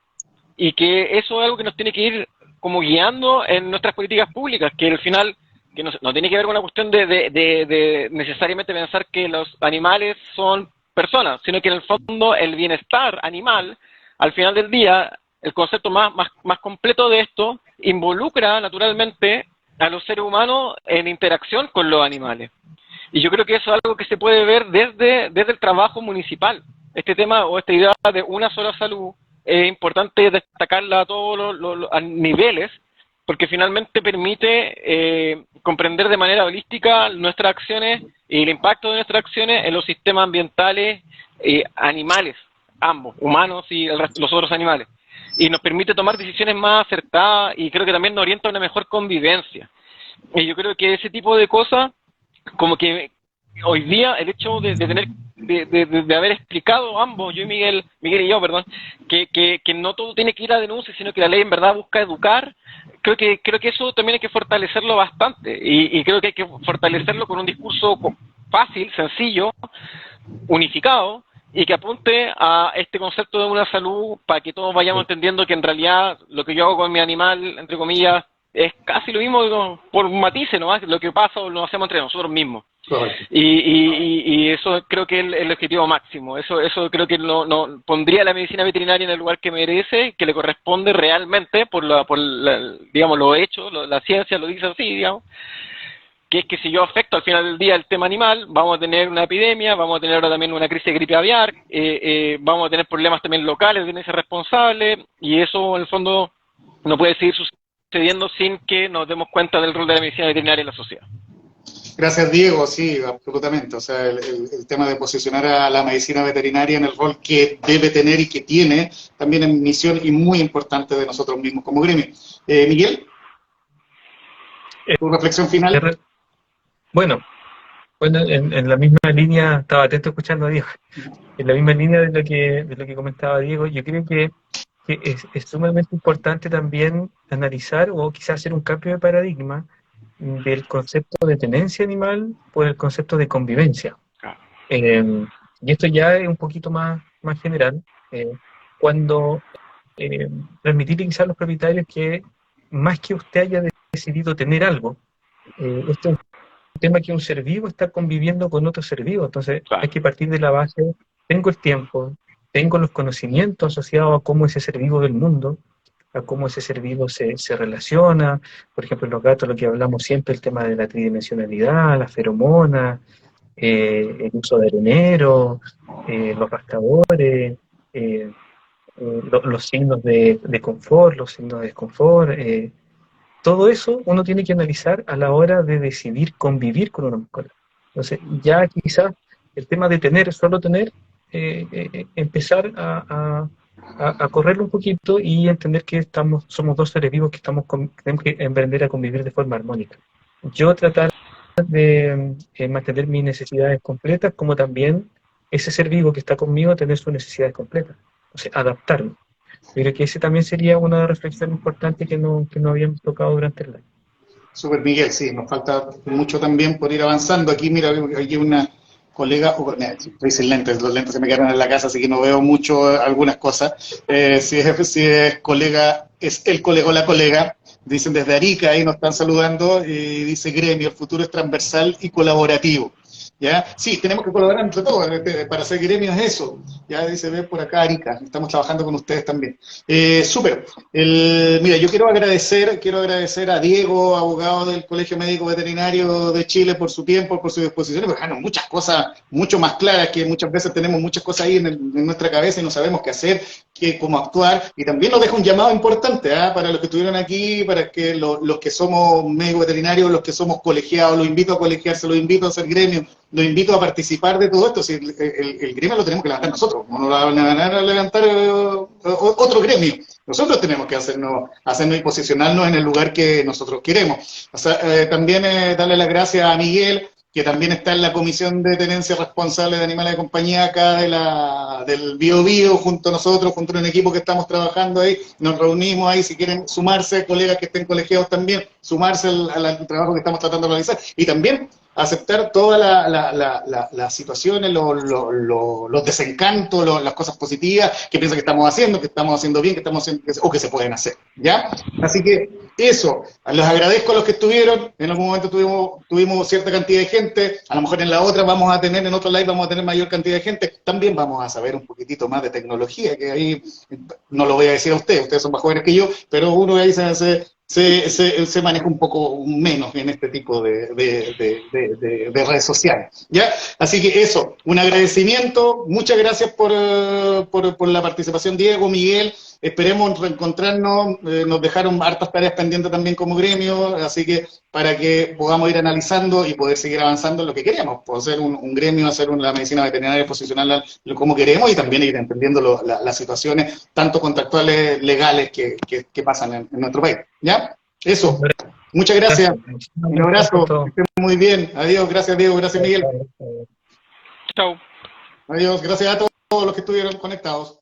Y que eso es algo que nos tiene que ir como guiando en nuestras políticas públicas, que al final que no tiene que ver con una cuestión de necesariamente pensar que los animales son personas, sino que en el fondo el bienestar animal, al final del día, el concepto más completo de esto, involucra naturalmente a los seres humanos en interacción con los animales. Y yo creo que eso es algo que se puede ver desde el trabajo municipal. Este tema o esta idea de una sola salud es importante destacarla a todos los niveles, porque finalmente permite comprender de manera holística nuestras acciones y el impacto de nuestras acciones en los sistemas ambientales animales, ambos, humanos y los otros animales. Y nos permite tomar decisiones más acertadas y creo que también nos orienta a una mejor convivencia. Y yo creo que ese tipo de cosas, como que hoy día el hecho de tener de haber explicado ambos, yo y Miguel y yo, perdón, que no todo tiene que ir a denuncia, sino que la ley en verdad busca educar, creo que eso también hay que fortalecerlo bastante, y creo que hay que fortalecerlo con un discurso fácil, sencillo, unificado, y que apunte a este concepto de una salud para que todos vayamos entendiendo que en realidad lo que yo hago con mi animal, entre comillas, es casi lo mismo por matices, ¿no? Lo que pasa o lo hacemos entre nosotros mismos. Correcto. Y eso creo que es el objetivo máximo. Eso creo que no pondría a la medicina veterinaria en el lugar que merece, que le corresponde realmente por digamos, lo hecho, la ciencia lo dice así, digamos, que es que si yo afecto al final del día el tema animal, vamos a tener una epidemia, vamos a tener ahora también una crisis de gripe aviar, vamos a tener problemas también locales de ese responsable, y eso en el fondo no puede seguir sucediendo sin que nos demos cuenta del rol de la medicina veterinaria en la sociedad. Gracias, Diego, sí, absolutamente. O sea, el tema de posicionar a la medicina veterinaria en el rol que debe tener y que tiene, también es misión y muy importante de nosotros mismos como gremio. Miguel, ¿tu reflexión final? Bueno, en la misma línea, estaba atento escuchando a Diego, en la misma línea de lo que comentaba Diego, yo creo que es sumamente importante también analizar o quizás hacer un cambio de paradigma del concepto de tenencia animal por el concepto de convivencia. Y esto ya es un poquito más general, cuando transmitirle quizás a los propietarios que más que usted haya decidido tener algo, esto es un tema que un ser vivo está conviviendo con otro ser vivo, entonces hay que partir de la base, tengo el tiempo, tengo los conocimientos asociados a cómo ese ser vivo del mundo, a cómo ese ser vivo se relaciona, por ejemplo en los gatos lo que hablamos siempre, el tema de la tridimensionalidad, las feromonas, el uso de arenero, los rascadores, los signos de confort, los signos de desconfort, todo eso uno tiene que analizar a la hora de decidir convivir con una mascota. Entonces ya quizás el tema de tener, solo tener, empezar a correrlo un poquito y entender que somos dos seres vivos que tenemos que emprender a convivir de forma armónica. Yo tratar de mantener mis necesidades completas, como también ese ser vivo que está conmigo tener sus necesidades completas, o sea, adaptarlo. Yo creo que ese también sería una reflexión importante que no habíamos tocado durante el año. Super Miguel, sí, nos falta mucho también por ir avanzando. Aquí, mira, aquí una colega, estoy sin lentes, los lentes se me quedaron en la casa, así que no veo mucho algunas cosas. Si es colega, es el colega o la colega, dicen desde Arica, ahí nos están saludando, y dice gremio, el futuro es transversal y colaborativo. ¿Ya? Sí, tenemos que colaborar entre todos, para hacer gremios es eso. Ya dice, ve por acá Arica, estamos trabajando con ustedes también. Súper. Mira, yo quiero agradecer a Diego, abogado del Colegio Médico Veterinario de Chile, por su tiempo, por su disposición, porque muchas cosas mucho más claras, que muchas veces tenemos muchas cosas ahí en nuestra cabeza y no sabemos qué hacer, cómo actuar, y también nos deja un llamado importante para los que estuvieron aquí, para que los que somos médicos veterinarios, los que somos colegiados, los invito a colegiarse, los invito a hacer gremios, los invito a participar de todo esto. Si el gremio lo tenemos que levantar nosotros, no lo van a levantar otro gremio. Nosotros tenemos que hacernos y posicionarnos en el lugar que nosotros queremos. O sea, también darle las gracias a Miguel, que también está en la Comisión de Tenencia Responsable de Animales de Compañía acá del Bio Bio, junto a nosotros, junto a un equipo que estamos trabajando ahí. Nos reunimos ahí, si quieren sumarse, colegas que estén colegiados también, sumarse al trabajo que estamos tratando de realizar y también aceptar todas las situaciones, los desencantos, las cosas positivas que piensan que estamos haciendo bien, que estamos haciendo, o que se pueden hacer, ¿ya? Así que eso, les agradezco a los que estuvieron, en algún momento tuvimos cierta cantidad de gente, a lo mejor en la otra vamos a tener, en otro live vamos a tener mayor cantidad de gente, también vamos a saber un poquitito más de tecnología, que ahí no lo voy a decir a ustedes son más jóvenes que yo, pero uno ahí se maneja un poco menos en este tipo de redes sociales, ¿ya? Así que eso, un agradecimiento, muchas gracias por la participación, Diego, Miguel, esperemos reencontrarnos, nos dejaron hartas tareas pendientes también como gremio, así que para que podamos ir analizando y poder seguir avanzando en lo que queremos, pues hacer un gremio, hacer la medicina veterinaria, posicionarla como queremos y también ir entendiendo las situaciones, tanto contractuales, legales que pasan en nuestro país, ¿ya? Eso, muchas gracias, un abrazo, que estén muy bien, adiós, gracias Diego, gracias Miguel, Chao. adiós, gracias a todos los que estuvieron conectados.